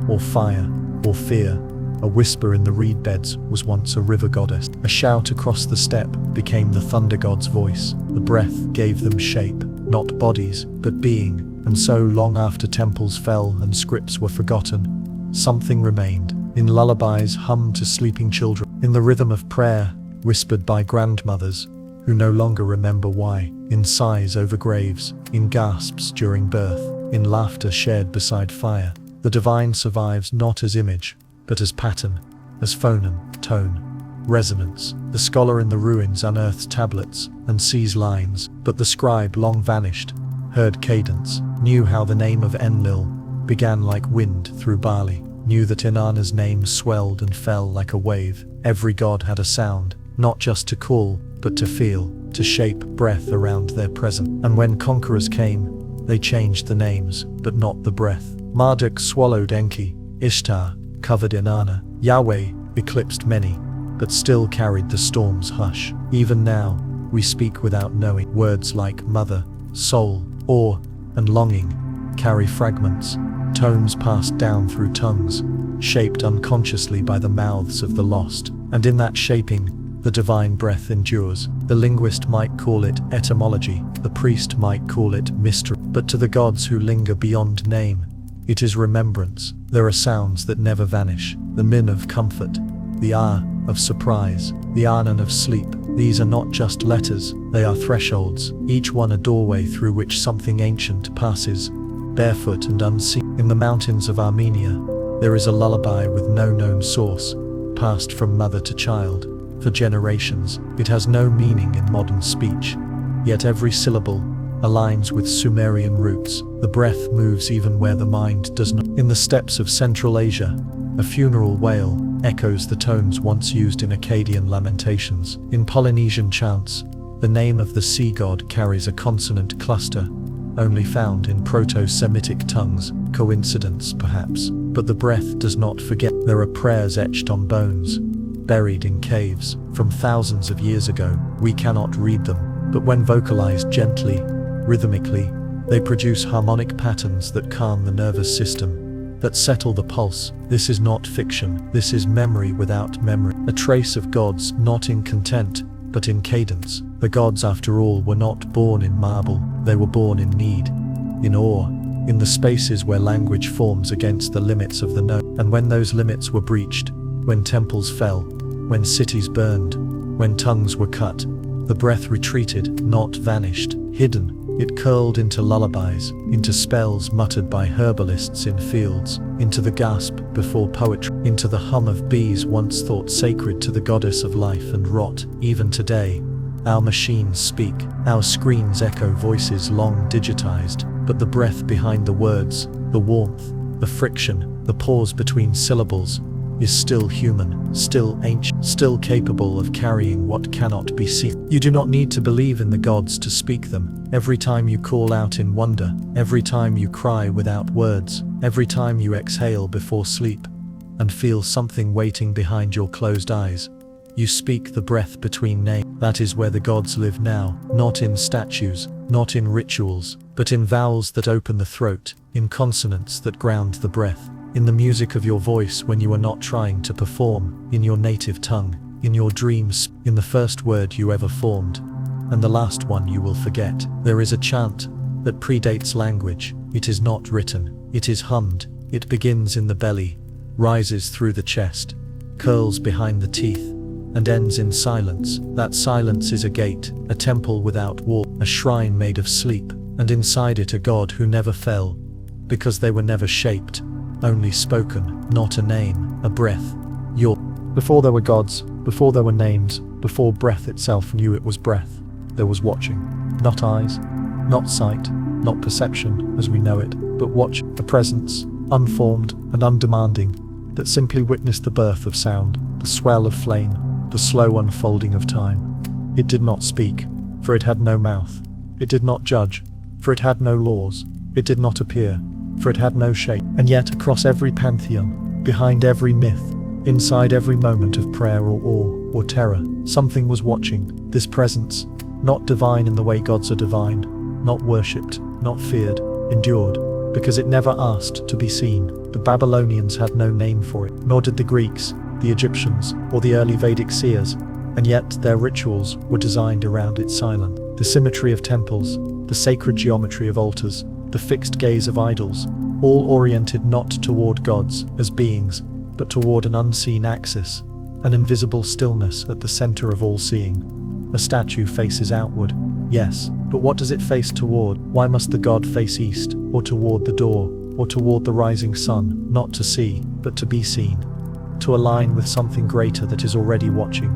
or fire, or fear. A whisper in the reed beds was once a river goddess. A shout across the steppe became the thunder god's voice. The breath gave them shape, not bodies, but being. And so long after temples fell and scripts were forgotten, something remained. In lullabies hummed to sleeping children, in the rhythm of prayer whispered by grandmothers who no longer remember why, in sighs over graves, in gasps during birth, in laughter shared beside fire. The divine survives not as image, but as pattern, as phoneme, tone, resonance. The scholar in the ruins unearths tablets and sees lines, but the scribe long vanished, heard cadence, knew how the name of Enlil began like wind through barley, knew that Inanna's name swelled and fell like a wave. Every god had a sound, not just to call, but to feel, to shape breath around their present. And when conquerors came, they changed the names, but not the breath. Marduk swallowed Enki, Ishtar covered Inanna, Yahweh eclipsed many, but still carried the storm's hush. Even now, we speak without knowing. Words like mother, soul, awe, and longing carry fragments, tones passed down through tongues, shaped unconsciously by the mouths of the lost. And in that shaping, the divine breath endures. The linguist might call it etymology, the priest might call it mystery, but to the gods who linger beyond name, it is remembrance. There are sounds that never vanish, the min of comfort, the ah of surprise, the anan of sleep. These are not just letters, they are thresholds, each one a doorway through which something ancient passes, barefoot and unseen. In the mountains of Armenia, there is a lullaby with no known source, passed from mother to child. For generations, it has no meaning in modern speech, yet every syllable aligns with Sumerian roots. The breath moves even where the mind does not. In the steppes of Central Asia, a funeral wail echoes the tones once used in Akkadian lamentations. In Polynesian chants, the name of the sea god carries a consonant cluster, only found in Proto-Semitic tongues. Coincidence, perhaps, but the breath does not forget. There are prayers etched on bones, buried in caves, from thousands of years ago. We cannot read them, but when vocalized gently, rhythmically, they produce harmonic patterns that calm the nervous system, that settle the pulse. This is not fiction, this is memory without memory. A trace of gods not in content, but in cadence. The gods, after all, were not born in marble, they were born in need, in awe, in the spaces where language forms against the limits of the known. And when those limits were breached, when temples fell, when cities burned, when tongues were cut, the breath retreated, not vanished, hidden. It curled into lullabies, into spells muttered by herbalists in fields, into the gasp before poetry, into the hum of bees once thought sacred to the goddess of life and rot. Even today, our machines speak, our screens echo voices long digitized, but the breath behind the words, the warmth, the friction, the pause between syllables, is still human, still ancient, still capable of carrying what cannot be seen. You do not need to believe in the gods to speak them. Every time you call out in wonder, every time you cry without words, every time you exhale before sleep, and feel something waiting behind your closed eyes, you speak the breath between names. That is where the gods live now, not in statues, not in rituals, but in vowels that open the throat, in consonants that ground the breath, in the music of your voice when you are not trying to perform, in your native tongue, in your dreams, in the first word you ever formed, and the last one you will forget. There is a chant that predates language. It is not written, it is hummed. It begins in the belly, rises through the chest, curls behind the teeth, and ends in silence. That silence is a gate, a temple without wall, a shrine made of sleep, and inside it a god who never fell, because they were never shaped, only spoken, not a name, a breath. Before there were gods, before there were names, before breath itself knew it was breath, there was watching. Not eyes, not sight, not perception as we know it, but watch, a presence, unformed and undemanding, that simply witnessed the birth of sound, the swell of flame, the slow unfolding of time. It did not speak, for it had no mouth. It did not judge, for it had no laws. It did not appear, for it had no shape. And yet across every pantheon, behind every myth, inside every moment of prayer or awe or terror, something was watching. This presence, not divine in the way gods are divined, not worshipped, not feared, endured, because it never asked to be seen. The Babylonians had no name for it, nor did the Greeks, the Egyptians, or the early Vedic seers, and yet their rituals were designed around its silence. The symmetry of temples, the sacred geometry of altars, the fixed gaze of idols, all oriented not toward gods as beings, but toward an unseen axis, an invisible stillness at the center of all seeing. A statue faces outward, yes, but what does it face toward? Why must the god face east, or toward the door, or toward the rising sun? Not to see, but to be seen, to align with something greater that is already watching.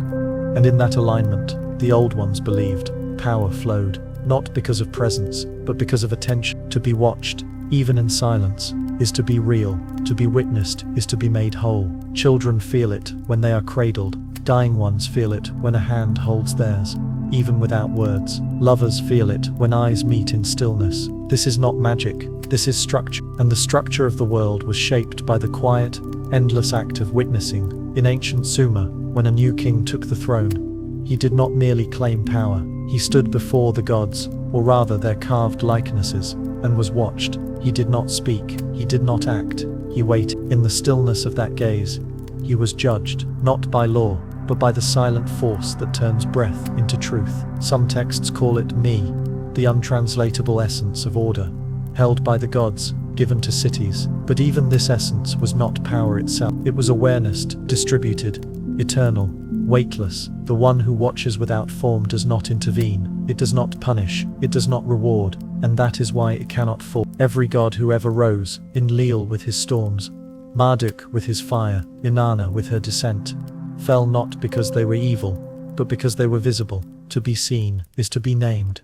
And in that alignment, the old ones believed, power flowed, not because of presence, but because of attention. To be watched, even in silence, is to be real. To be witnessed is to be made whole. Children feel it when they are cradled. Dying ones feel it when a hand holds theirs. even without words. Lovers feel it when eyes meet in stillness. This is not magic, this is structure. And the structure of the world was shaped by the quiet, endless act of witnessing. In ancient Sumer, when a new king took the throne, he did not merely claim power. He stood before the gods, or rather their carved likenesses, and was watched. He did not speak, he did not act, he waited. In the stillness of that gaze, he was judged, not by law, but by the silent force that turns breath into truth. Some texts call it me, the untranslatable essence of order, held by the gods, given to cities. But even this essence was not power itself. It was awareness, distributed, eternal, weightless. The one who watches without form does not intervene, it does not punish, it does not reward, and that is why it cannot fall. Every god who ever rose, Enlil with his storms, Marduk with his fire, Inanna with her descent, fell not because they were evil, but because they were visible. To be seen is to be named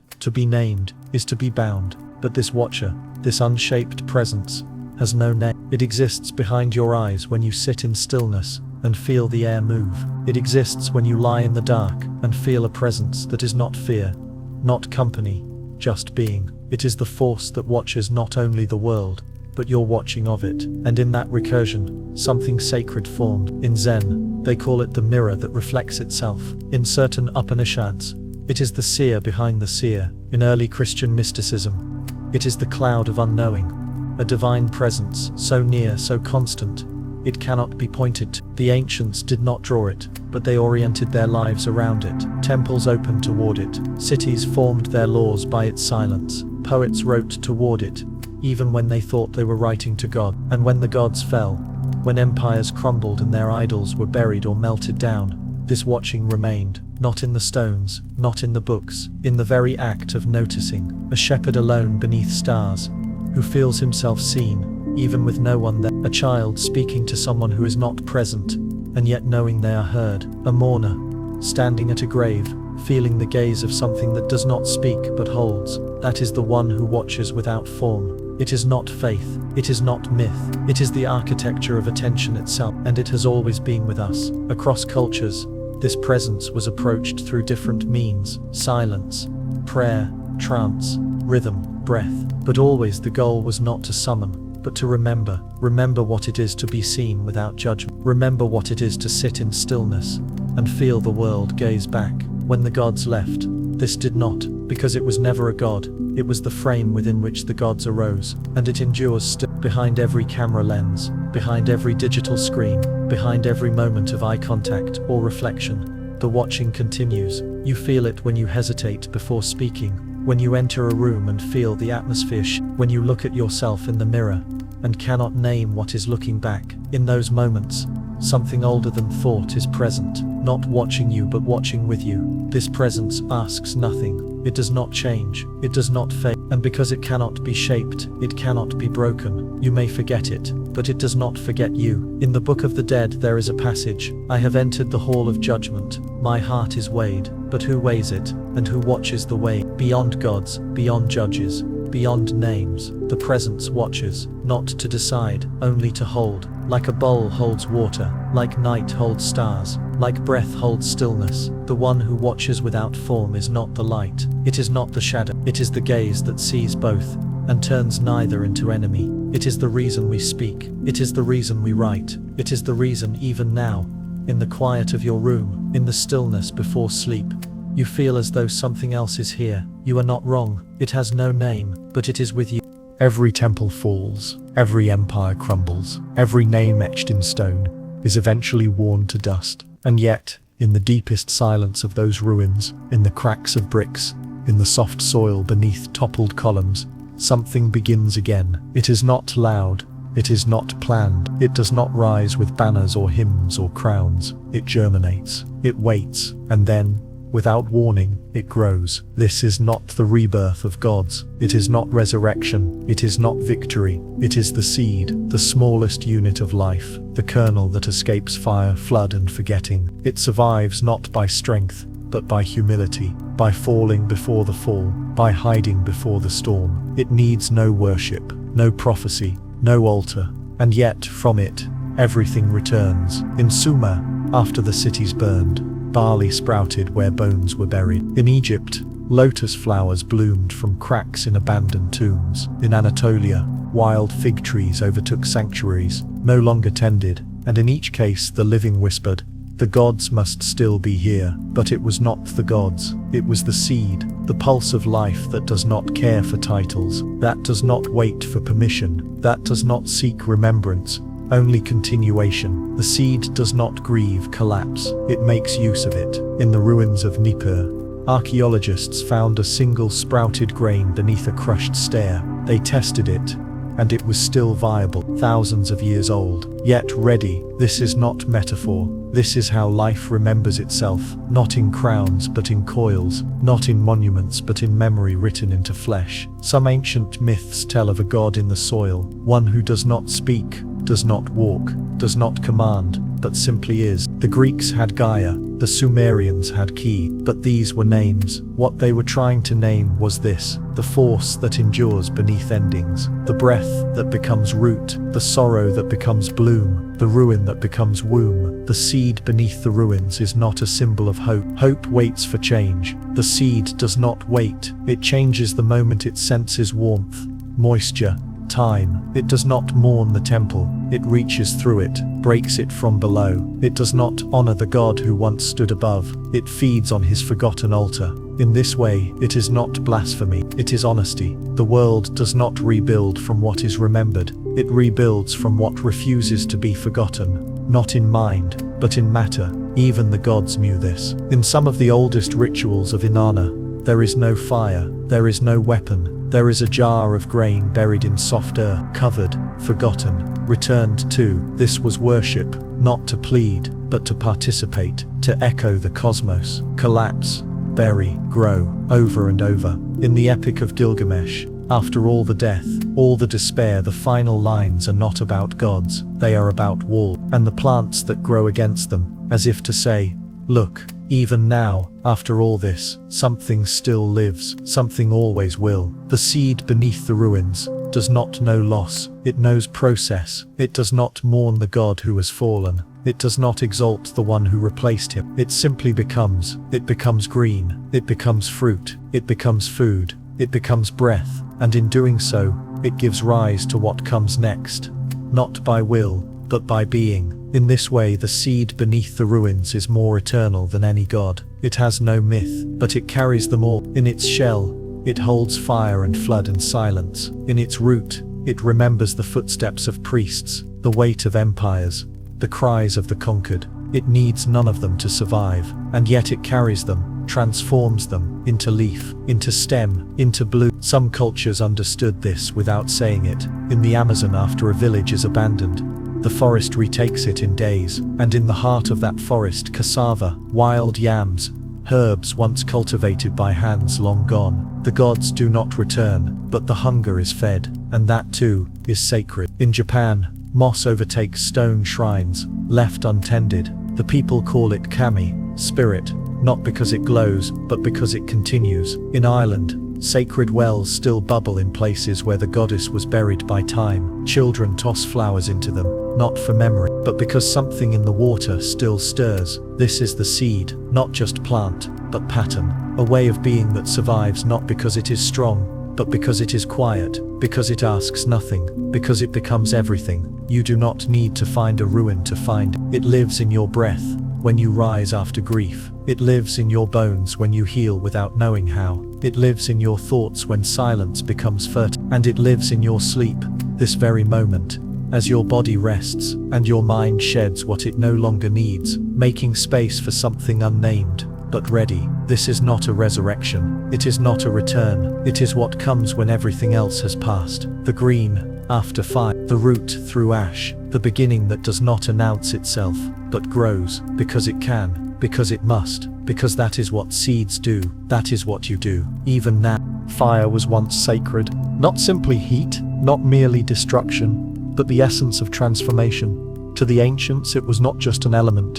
is to be bound. But this watcher, this unshaped presence, has no name. It exists behind your eyes when you sit in stillness and feel the air move. It exists when you lie in the dark and feel a presence that is not fear, not company, just being. It is the force that watches not only the world, but your watching of it. And in that recursion, something sacred formed. In Zen, they call it the mirror that reflects itself. In certain Upanishads, it is the seer behind the seer. In early Christian mysticism, it is the cloud of unknowing, a divine presence, so near, so constant, it cannot be pointed to. The ancients did not draw it, but they oriented their lives around it. Temples opened toward it, cities formed their laws by its silence, poets wrote toward it, even when they thought they were writing to God. And when the gods fell, when empires crumbled and their idols were buried or melted down, this watching remained, not in the stones, not in the books, in the very act of noticing. A shepherd alone beneath stars, who feels himself seen, even with no one there. A child speaking to someone who is not present, and yet knowing they are heard. A mourner, standing at a grave, feeling the gaze of something that does not speak but holds. That is the one who watches without form. It is not faith, it is not myth, it is the architecture of attention itself, and it has always been with us. Across cultures, this presence was approached through different means: silence, prayer, trance, rhythm, breath. But always the goal was not to summon, but to remember. Remember what it is to be seen without judgment. Remember what it is to sit in stillness and feel the world gaze back. When the gods left, this did not, because it was never a god. It was the frame within which the gods arose, and it endures still. Behind every camera lens, behind every digital screen, behind every moment of eye contact or reflection, the watching continues. You feel it when you hesitate before speaking, when you enter a room and feel the atmosphere when you look at yourself in the mirror and cannot name what is looking back. In those moments, something older than thought is present, not watching you but watching with you. This presence asks nothing, it does not change, it does not fade, and because it cannot be shaped, it cannot be broken. You may forget it, but it does not forget you. In the Book of the Dead there is a passage: I have entered the hall of judgment, my heart is weighed, but who weighs it, and who watches the way? Beyond gods, beyond judges, beyond names, the presence watches, not to decide, only to hold. Like a bowl holds water, like night holds stars, like breath holds stillness. The one who watches without form is not the light, it is not the shadow, it is the gaze that sees both, and turns neither into enemy. It is the reason we speak, it is the reason we write, it is the reason even now, in the quiet of your room, in the stillness before sleep, you feel as though something else is here. You are not wrong, it has no name, but it is with you. Every temple falls, every empire crumbles, every name etched in stone is eventually worn to dust. And yet, in the deepest silence of those ruins, in the cracks of bricks, in the soft soil beneath toppled columns, something begins again. It is not loud, it is not planned, it does not rise with banners or hymns or crowns. It germinates, it waits, and then, without warning, it grows. This is not the rebirth of gods. It is not resurrection. It is not victory. It is the seed, the smallest unit of life, the kernel that escapes fire, flood, and forgetting. It survives not by strength, but by humility, by falling before the fall, by hiding before the storm. It needs no worship, no prophecy, no altar, and yet from it, everything returns. In Sumer, after the cities burned, barley sprouted where bones were buried. In Egypt, lotus flowers bloomed from cracks in abandoned tombs. In Anatolia, wild fig trees overtook sanctuaries, no longer tended, and in each case the living whispered, "The gods must still be here." But it was not the gods, it was the seed, the pulse of life that does not care for titles, that does not wait for permission, that does not seek remembrance, only continuation. The seed does not grieve collapse, it makes use of it. In the ruins of Nippur, archaeologists found a single sprouted grain beneath a crushed stair. They tested it, and it was still viable, thousands of years old, yet ready. This is not metaphor. This is how life remembers itself, not in crowns but in coils, not in monuments but in memory written into flesh. Some ancient myths tell of a god in the soil, one who does not speak, does not walk, does not command, but simply is. The Greeks had Gaia, the Sumerians had Ki, but these were names. What they were trying to name was this: the force that endures beneath endings, the breath that becomes root, the sorrow that becomes bloom, the ruin that becomes womb. The seed beneath the ruins is not a symbol of hope. Hope waits for change. The seed does not wait. It changes the moment it senses warmth, moisture, time. It does not mourn the temple. It reaches through it, breaks it from below. It does not honor the God who once stood above. It feeds on his forgotten altar. In this way, it is not blasphemy, it is honesty. The world does not rebuild from what is remembered. It rebuilds from what refuses to be forgotten, not in mind, but in matter. Even the gods knew this. In some of the oldest rituals of Inanna, there is no fire, there is no weapon. There is a jar of grain buried in soft earth, covered, forgotten, returned to. This was worship, not to plead, but to participate, to echo the cosmos, collapse, bury, grow, over and over. In the Epic of Gilgamesh, after all the death, all the despair, the final lines are not about gods, they are about walls, and the plants that grow against them, as if to say, look, even now, after all this, something still lives, something always will. The seed beneath the ruins does not know loss, it knows process. It does not mourn the god who has fallen. It does not exalt the one who replaced him. It simply becomes. It becomes green. It becomes fruit. It becomes food. It becomes breath. And in doing so, it gives rise to what comes next. Not by will, but by being. In this way, the seed beneath the ruins is more eternal than any god. It has no myth, but it carries them all. In its shell, it holds fire and flood and silence. In its root, it remembers the footsteps of priests, the weight of empires, the cries of the conquered. It needs none of them to survive, and yet it carries them, transforms them, into leaf, into stem, into bloom. Some cultures understood this without saying it. In the Amazon, after a village is abandoned, the forest retakes it in days, and in the heart of that forest, cassava, wild yams, herbs once cultivated by hands long gone. The gods do not return, but the hunger is fed, and that too is sacred. In Japan, moss overtakes stone shrines, left untended. The people call it kami, spirit, not because it glows, but because it continues. In Ireland, sacred wells still bubble in places where the goddess was buried by time. Children toss flowers into them, not for memory, but because something in the water still stirs. This is the seed, not just plant, but pattern. A way of being that survives not because it is strong, but because it is quiet, because it asks nothing, because it becomes everything. You do not need to find a ruin to find it. It lives in your breath, when you rise after grief. It lives in your bones when you heal without knowing how. It lives in your thoughts when silence becomes fertile. And it lives in your sleep, this very moment, as your body rests, and your mind sheds what it no longer needs, making space for something unnamed, but ready. This is not a resurrection. It is not a return. It is what comes when everything else has passed. The green, after fire, the root through ash, the beginning that does not announce itself, but grows, because it can, because it must, because that is what seeds do, that is what you do, even now. Fire was once sacred, not simply heat, not merely destruction, but the essence of transformation. To the ancients, it was not just an element,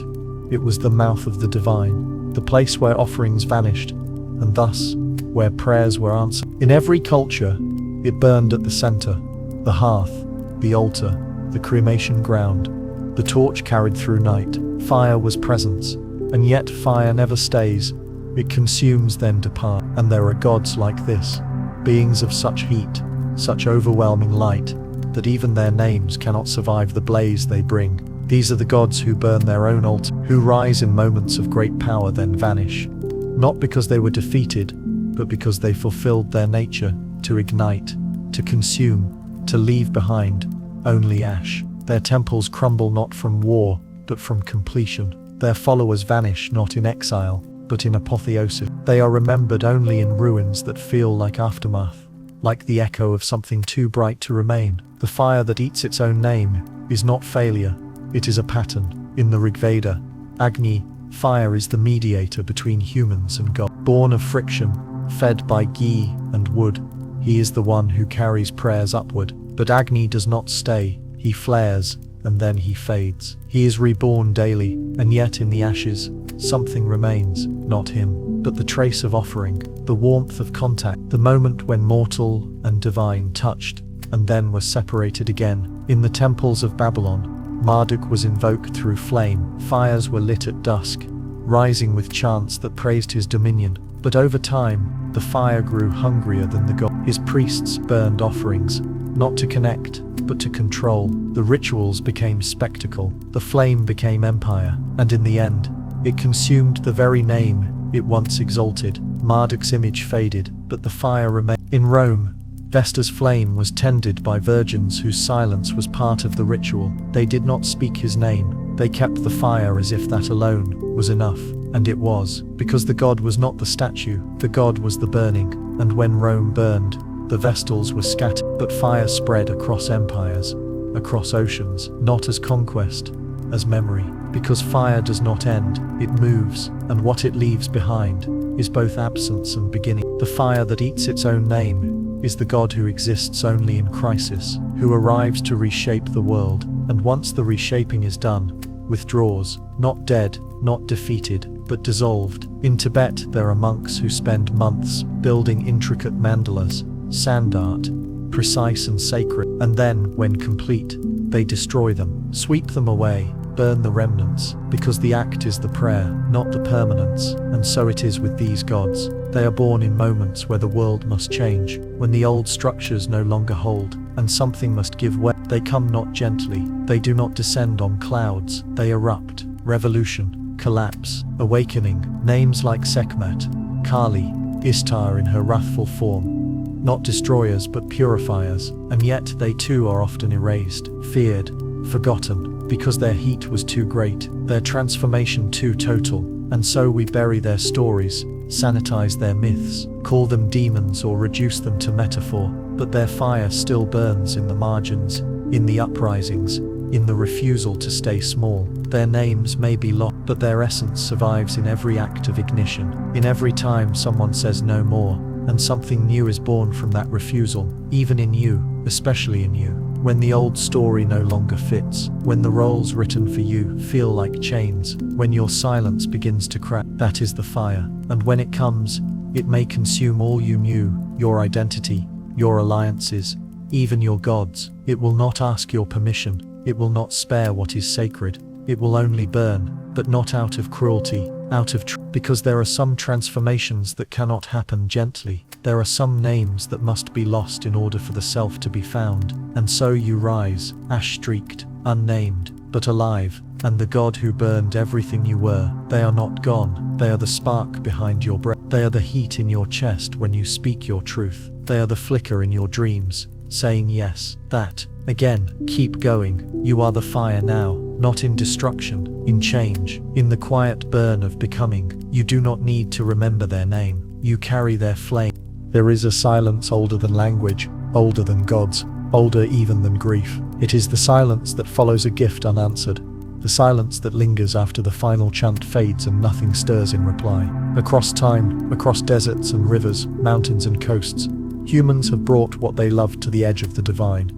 it was the mouth of the divine, the place where offerings vanished, and thus, where prayers were answered. In every culture, it burned at the center, the hearth, the altar, the cremation ground. The torch carried through night. Fire was presence, And yet fire never stays. It consumes then departs. And there are gods like this, beings of such heat, such overwhelming light, that even their names cannot survive the blaze they bring. These are the gods who burn their own altar, who rise in moments of great power then vanish. Not because they were defeated, but because they fulfilled their nature, to ignite, to consume, to leave behind only ash. Their temples crumble not from war, but from completion. Their followers vanish not in exile, but in apotheosis. They are remembered only in ruins that feel like aftermath, like the echo of something too bright to remain. The fire that eats its own name is not failure, it is a pattern. In the Rig Veda, Agni, fire is the mediator between humans and God. Born of friction, fed by ghee and wood, he is the one who carries prayers upward. But Agni does not stay, he flares, and then he fades. He is reborn daily, and yet in the ashes, something remains, not him, but the trace of offering, the warmth of contact, the moment when mortal and divine touched, and then were separated again. In the temples of Babylon, Marduk was invoked through flame. Fires were lit at dusk, rising with chants that praised his dominion. But over time, the fire grew hungrier than the god. His priests burned offerings, not to connect, but to control. The rituals became spectacle, the flame became empire, and in the end, it consumed the very name it once exalted. Marduk's image faded, but the fire remained. In Rome, Vesta's flame was tended by virgins whose silence was part of the ritual. They did not speak his name, they kept the fire as if that alone was enough. And it was, because the god was not the statue, the god was the burning. And when Rome burned, the Vestals were scattered, but fire spread across empires, across oceans, not as conquest, as memory. Because fire does not end, it moves, and what it leaves behind is both absence and beginning. The fire that eats its own name is the god who exists only in crisis, who arrives to reshape the world, and once the reshaping is done, withdraws, not dead, not defeated, but dissolved. In Tibet, there are monks who spend months building intricate mandalas, sand art, precise and sacred, and then, when complete, they destroy them, sweep them away, burn the remnants, because the act is the prayer, not the permanence. And so it is with these gods. They are born in moments where the world must change, when the old structures no longer hold, and something must give way. They come not gently, they do not descend on clouds, they erupt, revolution, collapse, awakening. Names like Sekhmet, Kali, Ishtar in her wrathful form, not destroyers but purifiers, and yet they too are often erased, feared, forgotten, because their heat was too great, their transformation too total, and so we bury their stories, sanitize their myths, call them demons or reduce them to metaphor, but their fire still burns in the margins, in the uprisings, in the refusal to stay small. Their names may be lost, but their essence survives in every act of ignition, in every time someone says no more, and something new is born from that refusal, even in you, especially in you. When the old story no longer fits, when the roles written for you feel like chains, when your silence begins to crack, that is the fire. And when it comes, it may consume all you knew, your identity, your alliances, even your gods. It will not ask your permission, it will not spare what is sacred, it will only burn, but not out of cruelty, out of because there are some transformations that cannot happen gently. There are some names that must be lost in order for the self to be found, and so you rise, ash-streaked, unnamed, but alive, and the god who burned everything you were. They are not gone, they are the spark behind your breath, they are the heat in your chest when you speak your truth, they are the flicker in your dreams, saying yes, that, again, keep going. You are the fire now, not in destruction, in change, in the quiet burn of becoming. You do not need to remember their name, you carry their flame. There is a silence older than language, older than gods, older even than grief. It is the silence that follows a gift unanswered, the silence that lingers after the final chant fades and nothing stirs in reply. Across time, across deserts and rivers, mountains and coasts, humans have brought what they loved to the edge of the divine,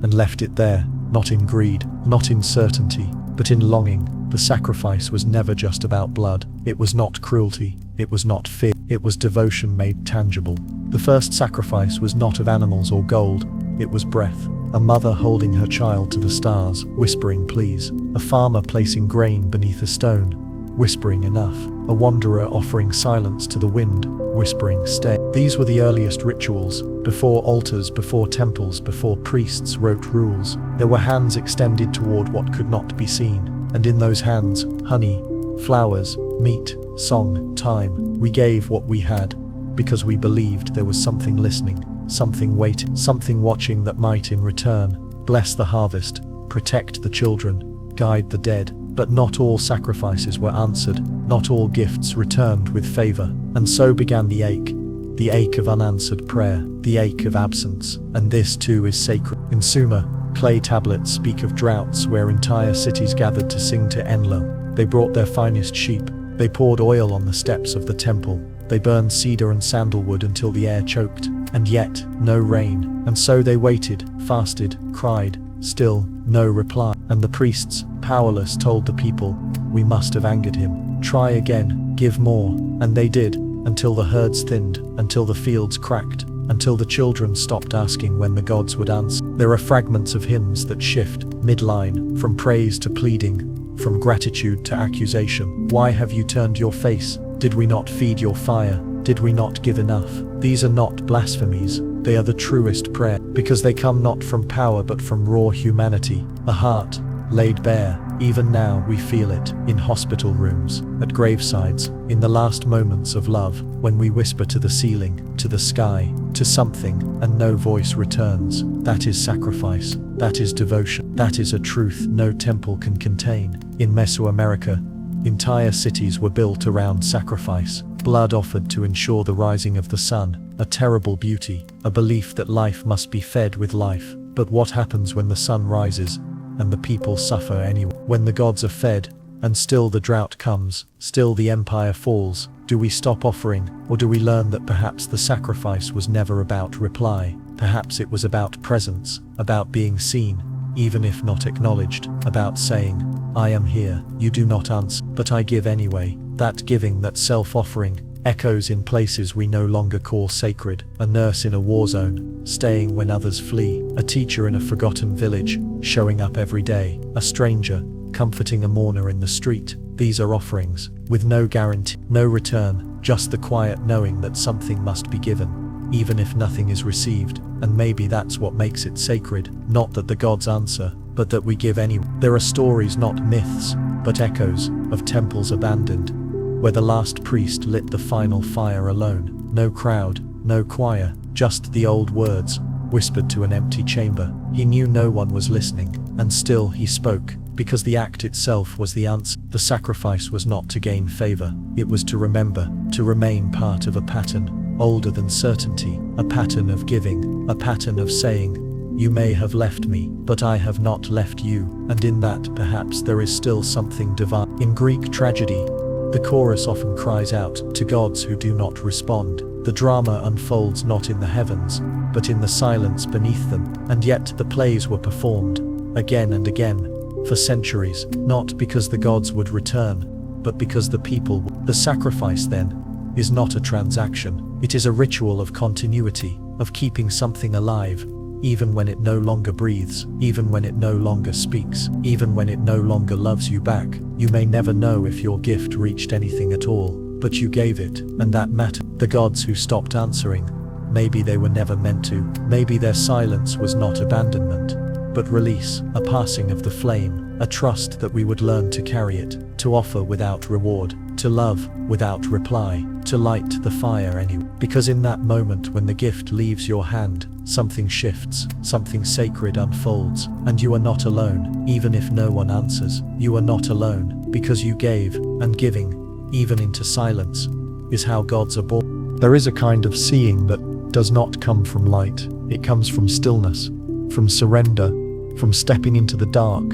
and left it there, not in greed, not in certainty, but in longing. The sacrifice was never just about blood. It was not cruelty, it was not fear, it was devotion made tangible. The first sacrifice was not of animals or gold, it was breath. A mother holding her child to the stars, whispering please. A farmer placing grain beneath a stone, whispering enough. A wanderer offering silence to the wind, whispering stay. These were the earliest rituals, before altars, before temples, before priests wrote rules. There were hands extended toward what could not be seen, and in those hands, honey, flowers, meat, song, time. We gave what we had, because we believed there was something listening, something waiting, something watching that might in return bless the harvest, protect the children, guide the dead. But not all sacrifices were answered, not all gifts returned with favor, and so began the ache of unanswered prayer, the ache of absence, and this too is sacred. In Sumer, clay tablets speak of droughts where entire cities gathered to sing to Enlil. They brought their finest sheep, they poured oil on the steps of the temple, they burned cedar and sandalwood until the air choked, and yet no rain, and so they waited, fasted, cried, still no reply. And the priests, powerless, told the people, we must have angered him. Try again, give more. And they did, until the herds thinned, until the fields cracked, until the children stopped asking when the gods would answer. There are fragments of hymns that shift, midline, from praise to pleading, from gratitude to accusation. Why have you turned your face? Did we not feed your fire? Did we not give enough? These are not blasphemies, they are the truest prayer, because they come not from power but from raw humanity, a heart laid bare. Even now we feel it, in hospital rooms, at gravesides, in the last moments of love, when we whisper to the ceiling, to the sky, to something, and no voice returns. That is sacrifice, that is devotion, that is a truth no temple can contain. In Mesoamerica, entire cities were built around sacrifice, blood offered to ensure the rising of the sun, a terrible beauty, a belief that life must be fed with life. But what happens when the sun rises, and the people suffer anyway? When the gods are fed, and still the drought comes, still the empire falls, do we stop offering, or do we learn that perhaps the sacrifice was never about reply? Perhaps it was about presence, about being seen, even if not acknowledged, about saying, I am here, you do not answer, but I give anyway. That giving, that self-offering, echoes in places we no longer call sacred. A nurse in a war zone, staying when others flee. A teacher in a forgotten village, showing up every day. A stranger, comforting a mourner in the street. These are offerings, with no guarantee, no return, just the quiet knowing that something must be given, even if nothing is received. And maybe that's what makes it sacred, not that the gods answer, but that we give anyway. There are stories, not myths, but echoes, of temples abandoned, where the last priest lit the final fire alone. No crowd, no choir, just the old words, whispered to an empty chamber. He knew no one was listening, and still he spoke, because the act itself was the answer. The sacrifice was not to gain favor, it was to remember, to remain part of a pattern, older than certainty, a pattern of giving, a pattern of saying, you may have left me, but I have not left you, and in that perhaps there is still something divine. In Greek tragedy, the chorus often cries out to gods who do not respond. The drama unfolds not in the heavens, but in the silence beneath them, and yet the plays were performed, again and again, for centuries, not because the gods would return, but because the people would. The sacrifice, then, is not a transaction, it is a ritual of continuity, of keeping something alive, even when it no longer breathes, even when it no longer speaks, even when it no longer loves you back. You may never know if your gift reached anything at all, but you gave it, and that mattered. The gods who stopped answering, maybe they were never meant to, maybe their silence was not abandonment, but release, a passing of the flame, a trust that we would learn to carry it, to offer without reward, to love without reply, to light the fire anyway. Because in that moment when the gift leaves your hand, something shifts, something sacred unfolds, and you are not alone, even if no one answers. You are not alone, because you gave, and giving, even into silence, is how gods are born. There is a kind of seeing that does not come from light. It comes from stillness, from surrender, from stepping into the dark,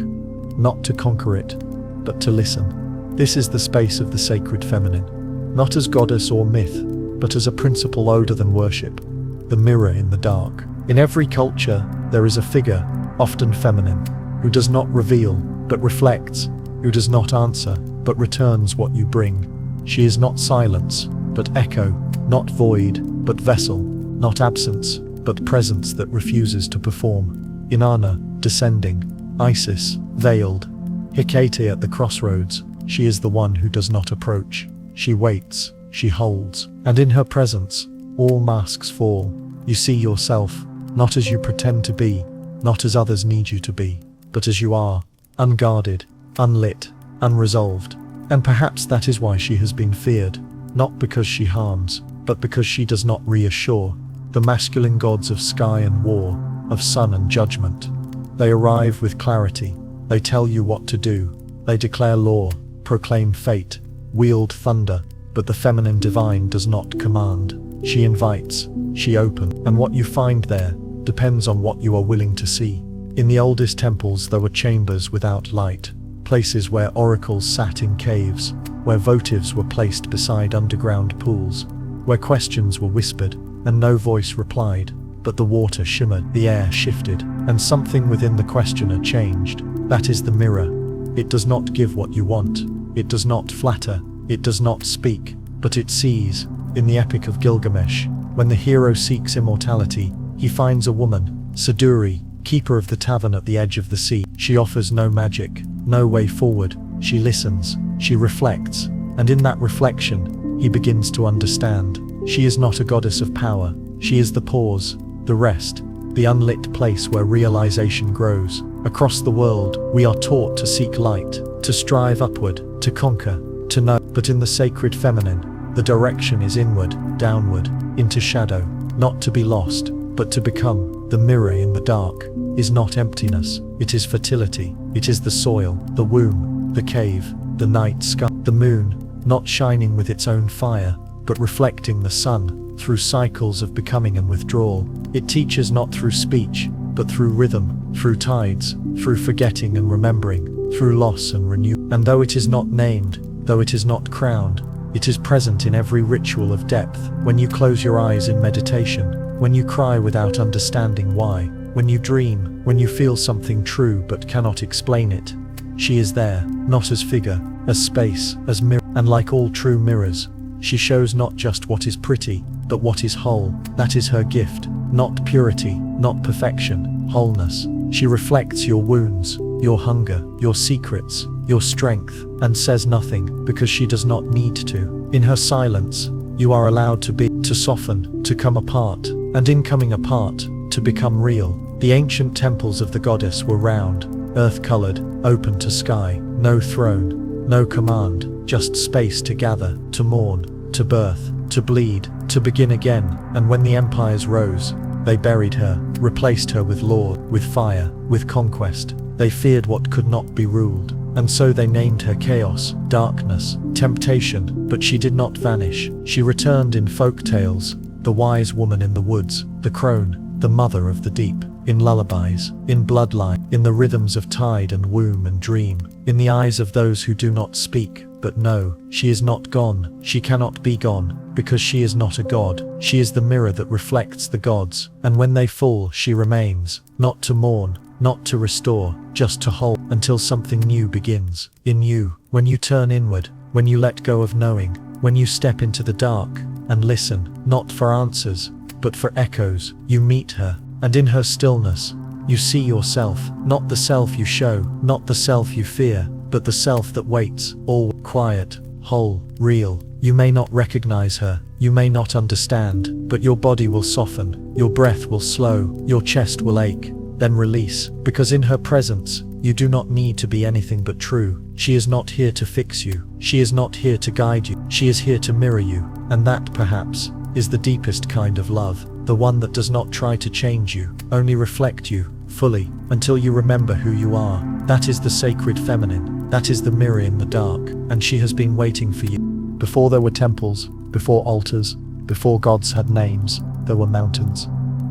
not to conquer it, but to listen. This is the space of the sacred feminine, not as goddess or myth, but as a principle older than worship, the mirror in the dark. In every culture, there is a figure, often feminine, who does not reveal, but reflects, who does not answer, but returns what you bring. She is not silence, but echo, not void, but vessel, not absence, but presence that refuses to perform. Inanna, descending, Isis, veiled, Hecate at the crossroads, She is the one who does not approach. She waits, she holds, and in her presence, all masks fall. You see yourself, not as you pretend to be, not as others need you to be, but as you are, unguarded, unlit, unresolved. And perhaps that is why she has been feared, not because she harms, but because she does not reassure. The masculine gods of sky and war, of sun and judgment. They arrive with clarity. They tell you what to do. They declare law, proclaim fate, wield thunder, but the feminine divine does not command. She invites, she opens, and what you find there depends on what you are willing to see. In the oldest temples there were chambers without light, places where oracles sat in caves, where votives were placed beside underground pools, where questions were whispered, and no voice replied, but the water shimmered, the air shifted, and something within the questioner changed. That is the mirror. It does not give what you want. It does not flatter. It does not speak, but it sees. In the Epic of Gilgamesh, when the hero seeks immortality, he finds a woman, Saduri, keeper of the tavern at the edge of the sea. She offers no magic, no way forward. She listens, she reflects, and in that reflection, he begins to understand. She is not a goddess of power. She is the pause, the rest, the unlit place where realization grows. Across the world, we are taught to seek light, to strive upward, to conquer, to know. But in the sacred feminine, the direction is inward, downward, into shadow, not to be lost, but to become. The mirror in the dark is not emptiness, it is fertility. It is the soil, the womb, the cave, the night sky, the moon, not shining with its own fire, but reflecting the sun, through cycles of becoming and withdrawal. It teaches not through speech, but through rhythm, through tides, through forgetting and remembering, through loss and renewal. And though it is not named, though it is not crowned, it is present in every ritual of depth. When you close your eyes in meditation, when you cry without understanding why, when you dream, when you feel something true but cannot explain it, she is there, not as figure, as space, as mirror. And like all true mirrors, she shows not just what is pretty, but what is whole. That is her gift, not purity, not perfection, wholeness. She reflects your wounds, your hunger, your secrets, your strength, and says nothing, because she does not need to. In her silence, you are allowed to be, to soften, to come apart, and in coming apart, to become real. The ancient temples of the goddess were round, earth-colored, open to sky, no throne, no command, just space to gather, to mourn, to birth, to bleed, to begin again. And when the empires rose, they buried her, replaced her with law, with fire, with conquest. They feared what could not be ruled, and so they named her chaos, darkness, temptation. But she did not vanish. She returned in folk tales, the wise woman in the woods, the crone, the mother of the deep, in lullabies, in bloodline, in the rhythms of tide and womb and dream, in the eyes of those who do not speak, but know. She is not gone, she cannot be gone, because she is not a god. She is the mirror that reflects the gods, and when they fall, she remains, not to mourn, not to restore, just to hold, until something new begins. In you, when you turn inward, when you let go of knowing, when you step into the dark, and listen, not for answers, but for echoes, you meet her, and in her stillness, you see yourself, not the self you show, not the self you fear, but the self that waits, all quiet, whole, real. You may not recognize her, you may not understand, but your body will soften, your breath will slow, your chest will ache, then release, because in her presence, you do not need to be anything but true. She is not here to fix you, she is not here to guide you, she is here to mirror you, and that, perhaps, is the deepest kind of love, the one that does not try to change you, only reflect you, fully, until you remember who you are. That is the sacred feminine, that is the mirror in the dark, and she has been waiting for you. Before there were temples, before altars, before gods had names, there were mountains.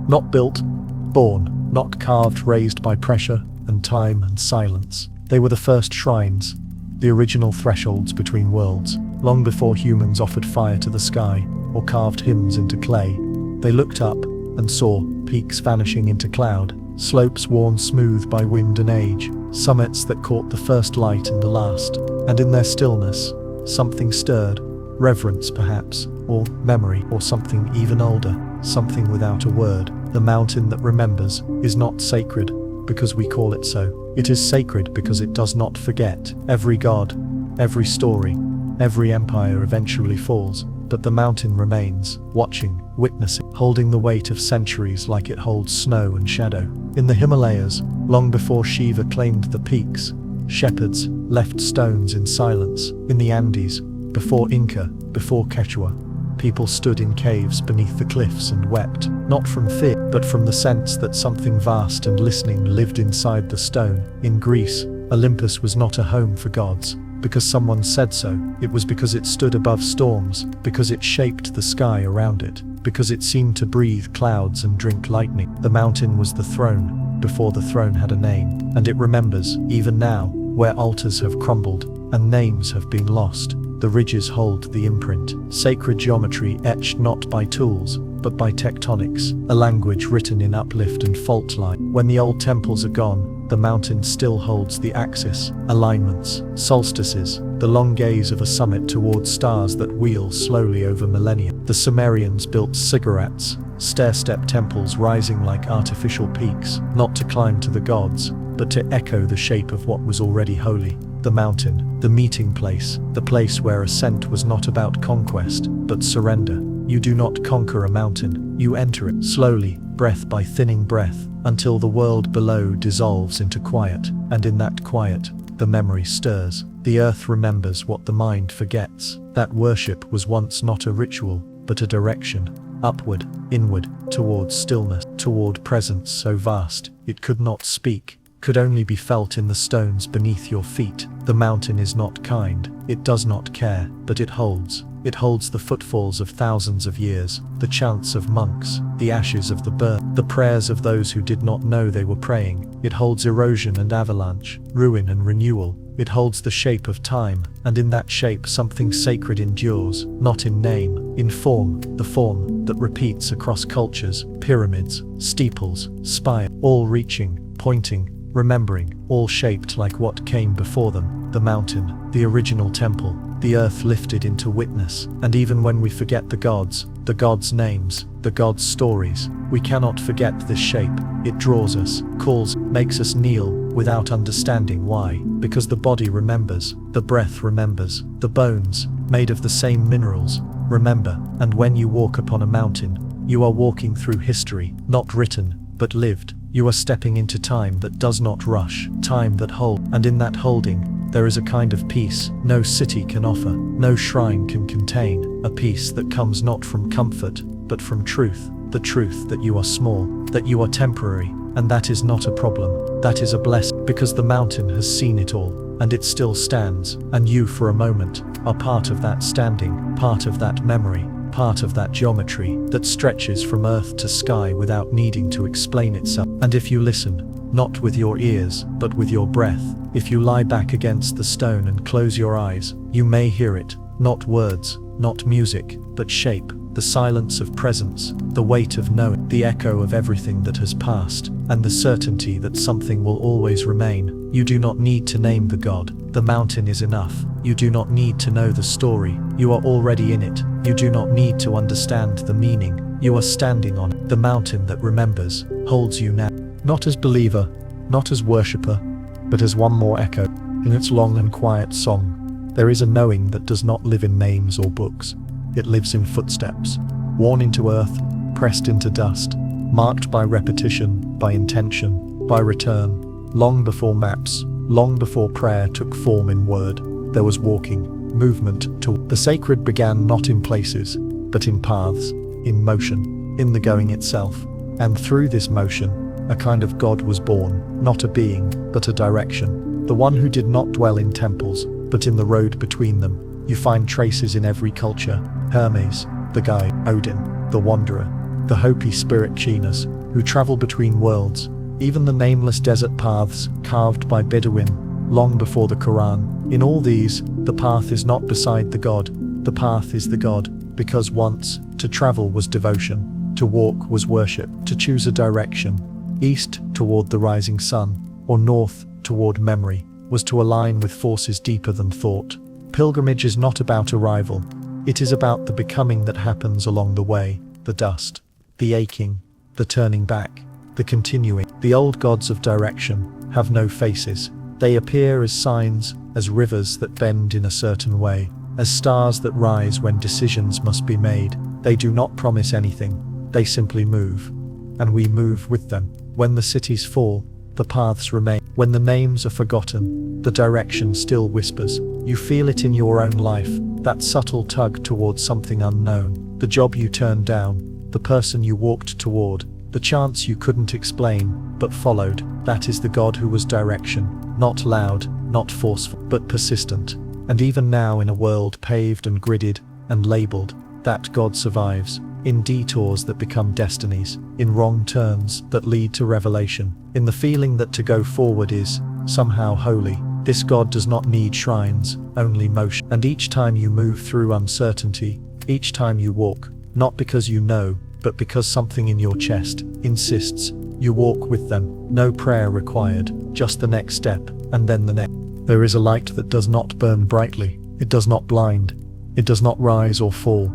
Not built, born, not carved, raised by pressure and time and silence. They were the first shrines, the original thresholds between worlds, long before humans offered fire to the sky or carved hymns into clay. They looked up and saw peaks vanishing into cloud, slopes worn smooth by wind and age, summits that caught the first light and the last. And in their stillness, something stirred, reverence perhaps, or memory, or something even older, something without a word. The mountain that remembers is not sacred because we call it so. It is sacred because it does not forget. Every god, every story, every empire eventually falls, but the mountain remains, watching, witnessing, holding the weight of centuries like it holds snow and shadow. In the Himalayas, long before Shiva claimed the peaks, shepherds left stones in silence. In the Andes, before Inca, before Quechua, people stood in caves beneath the cliffs and wept, not from fear, but from the sense that something vast and listening lived inside the stone. In Greece, Olympus was not a home for gods, because someone said so. It was because it stood above storms, because it shaped the sky around it, because it seemed to breathe clouds and drink lightning. The mountain was the throne, before the throne had a name, and it remembers, even now, where altars have crumbled, and names have been lost. The ridges hold the imprint, sacred geometry etched not by tools, but by tectonics, a language written in uplift and fault line. When the old temples are gone, the mountain still holds the axis, alignments, solstices, the long gaze of a summit towards stars that wheel slowly over millennia. The Sumerians built ziggurats, stair-step temples rising like artificial peaks, not to climb to the gods, but to echo the shape of what was already holy. The mountain, the meeting place, the place where ascent was not about conquest, but surrender. You do not conquer a mountain, you enter it, slowly, breath by thinning breath, until the world below dissolves into quiet, and in that quiet, the memory stirs. The earth remembers what the mind forgets, that worship was once not a ritual, but a direction, upward, inward, towards stillness, toward presence so vast, it could not speak, could only be felt in the stones beneath your feet. The mountain is not kind, it does not care, but it holds. It holds the footfalls of thousands of years, the chants of monks, the ashes of the burnt, the prayers of those who did not know they were praying. It holds erosion and avalanche, ruin and renewal. It holds the shape of time, and in that shape something sacred endures, not in name, in form, the form that repeats across cultures, pyramids, steeples, spires, all reaching, pointing, remembering, all shaped like what came before them. The mountain, the original temple, the earth lifted into witness, and even when we forget the gods' names, the gods' stories, we cannot forget this shape. It draws us, calls, makes us kneel, without understanding why, because the body remembers, the breath remembers, the bones, made of the same minerals, remember, and when you walk upon a mountain, you are walking through history, not written, but lived. You are stepping into time that does not rush, time that holds, and in that holding, there is a kind of peace no city can offer, no shrine can contain, a peace that comes not from comfort, but from truth, the truth that you are small, that you are temporary, and that is not a problem, that is a blessing, because the mountain has seen it all, and it still stands, and you for a moment, are part of that standing, part of that memory, part of that geometry that stretches from earth to sky without needing to explain itself. And if you listen, not with your ears, but with your breath, if you lie back against the stone and close your eyes, you may hear it, not words, not music, but shape, the silence of presence, the weight of knowing, the echo of everything that has passed, and the certainty that something will always remain. You do not need to name the god, the mountain is enough. You do not need to know the story, you are already in it. You do not need to understand the meaning, you are standing on it. The mountain that remembers, holds you now. Not as believer, not as worshipper, but as one more echo. In its long and quiet song, there is a knowing that does not live in names or books. It lives in footsteps, worn into earth, pressed into dust, marked by repetition, by intention, by return. Long before maps, long before prayer took form in word, there was walking, movement to. The sacred began not in places, but in paths, in motion, in the going itself. And through this motion, a kind of God was born, not a being, but a direction. The one who did not dwell in temples, but in the road between them. You find traces in every culture. Hermes, the guide, Odin, the wanderer, the Hopi spirit Chinas, who travel between worlds. Even the nameless desert paths, carved by Bedouin, long before the Quran. In all these, the path is not beside the God, the path is the God, because once, to travel was devotion, to walk was worship, to choose a direction, east toward the rising sun, or north toward memory, was to align with forces deeper than thought. Pilgrimage is not about arrival, it is about the becoming that happens along the way, the dust, the aching, the turning back, the continuing. The old gods of direction have no faces, They appear as signs, as rivers that bend in a certain way, as stars that rise when decisions must be made. They do not promise anything, they simply move. And we move with them. When the cities fall, the paths remain. When the names are forgotten, the direction still whispers. You feel it in your own life, that subtle tug towards something unknown. The job you turned down, the person you walked toward, the chance you couldn't explain, but followed. That is the God who was direction. Not loud, not forceful, but persistent. And even now, in a world paved and gridded and labeled, that God survives. In detours that become destinies, in wrong turns that lead to revelation, in the feeling that to go forward is somehow holy. This God does not need shrines, only motion. And each time you move through uncertainty, each time you walk, not because you know, but because something in your chest insists, you walk with them. No prayer required, just the next step, and then the next. There is a light that does not burn brightly, it does not blind, it does not rise or fall.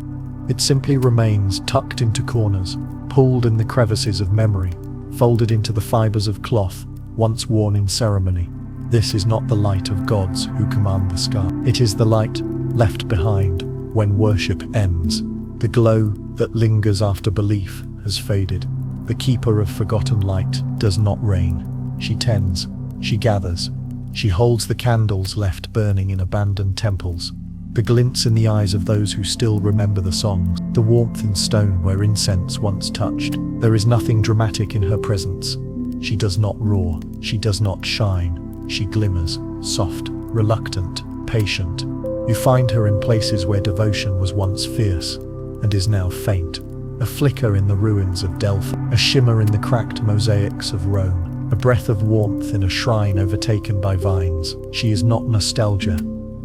It simply remains tucked into corners, pulled in the crevices of memory, folded into the fibers of cloth, once worn in ceremony. This is not the light of gods who command the sky. It is the light left behind when worship ends. The glow that lingers after belief has faded. The keeper of forgotten light does not reign. She tends, she gathers, she holds the candles left burning in abandoned temples. The glints in the eyes of those who still remember the songs, the warmth in stone where incense once touched. There is nothing dramatic in her presence. She does not roar, she does not shine, she glimmers, soft, reluctant, patient. You find her in places where devotion was once fierce, and is now faint. A flicker in the ruins of Delphi, a shimmer in the cracked mosaics of Rome, a breath of warmth in a shrine overtaken by vines. She is not nostalgia.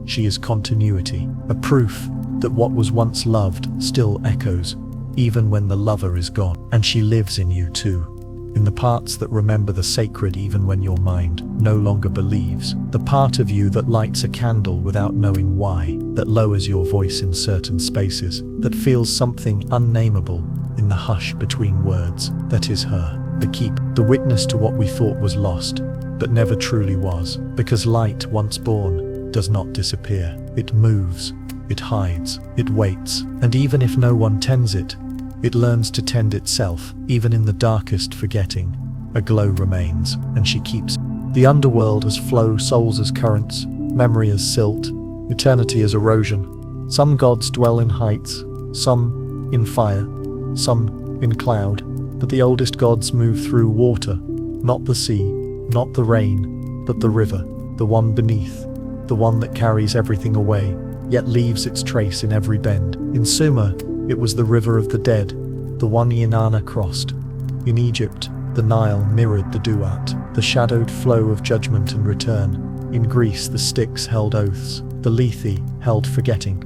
She is continuity, a proof that what was once loved still echoes, even when the lover is gone. And she lives in you too, in the parts that remember the sacred even when your mind no longer believes, the part of you that lights a candle without knowing why, that lowers your voice in certain spaces, that feels something unnameable in the hush between words. That is her, the keeper, the witness to what we thought was lost, but never truly was, because light once born does not disappear. It moves, it hides, it waits, and even if no one tends it, it learns to tend itself. Even in the darkest forgetting, a glow remains, and she keeps. The underworld as flow, souls as currents, memory as silt, eternity as erosion. Some gods dwell in heights, some in fire, some in cloud, but the oldest gods move through water, not the sea, not the rain, but the river, the one beneath, the one that carries everything away, yet leaves its trace in every bend. In Sumer, it was the river of the dead, the one Inanna crossed. In Egypt, the Nile mirrored the Duat, the shadowed flow of judgment and return. In Greece, the Styx held oaths, the Lethe held forgetting.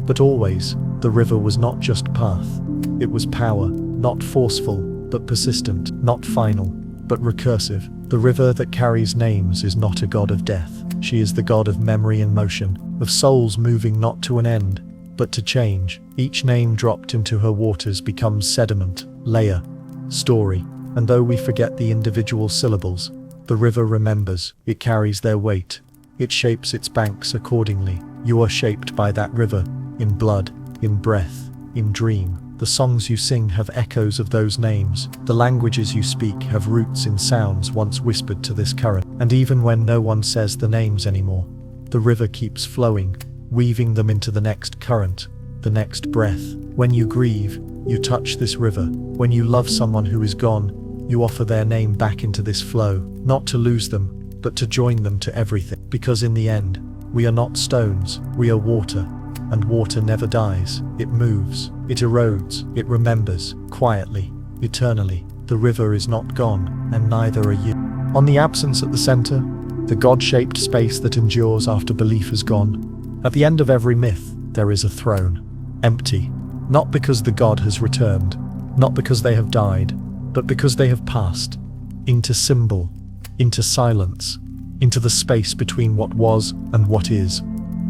But always, the river was not just path, it was power, not forceful, but persistent, not final, but recursive. The river that carries names is not a god of death. She is the god of memory and motion, of souls moving not to an end, but to change. Each name dropped into her waters becomes sediment, layer, story, and though we forget the individual syllables, the river remembers. It carries their weight. It shapes its banks accordingly. You are shaped by that river, in blood, in breath, in dream. The songs you sing have echoes of those names. The languages you speak have roots in sounds once whispered to this current. And even when no one says the names anymore, the river keeps flowing, weaving them into the next current, the next breath. When you grieve, you touch this river. When you love someone who is gone, you offer their name back into this flow, not to lose them, but to join them to everything. Because in the end, we are not stones, we are water. And water never dies. It moves, it erodes, it remembers, quietly, eternally. The river is not gone, and neither are you. On the absence at the center, the God-shaped space that endures after belief is gone. At the end of every myth, there is a throne, empty, not because the god has returned, not because they have died, but because they have passed into symbol, into silence, into the space between what was and what is.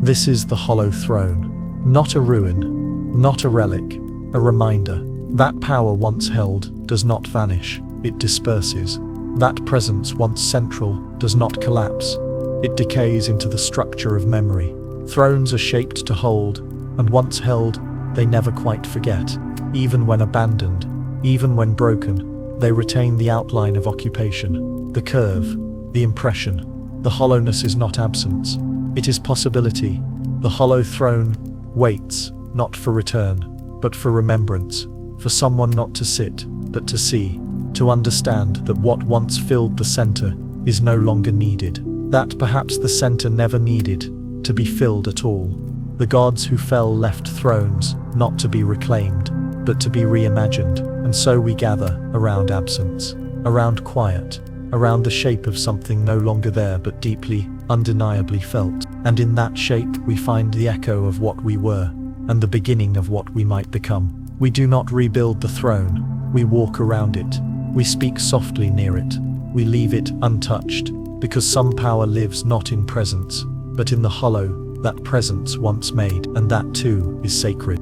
This is the hollow throne, not a ruin, not a relic, a reminder. That power once held does not vanish, it disperses. That presence once central does not collapse, It decays into the structure of memory. Thrones are shaped to hold, and once held, they never quite forget. Even when abandoned, even when broken, they retain the outline of occupation, the curve, the impression. The hollowness is not absence, it is possibility. The hollow throne waits, not for return, but for remembrance, for someone not to sit, but to see, to understand that what once filled the center is no longer needed, that perhaps the center never needed to be filled at all. The gods who fell left thrones, not to be reclaimed, but to be reimagined, and so we gather around absence, around quiet, around the shape of something no longer there but deeply, undeniably felt. And in that shape we find the echo of what we were, and the beginning of what we might become. We do not rebuild the throne, we walk around it. We speak softly near it. We leave it untouched, because some power lives not in presence, but in the hollow that presence once made, and that too is sacred.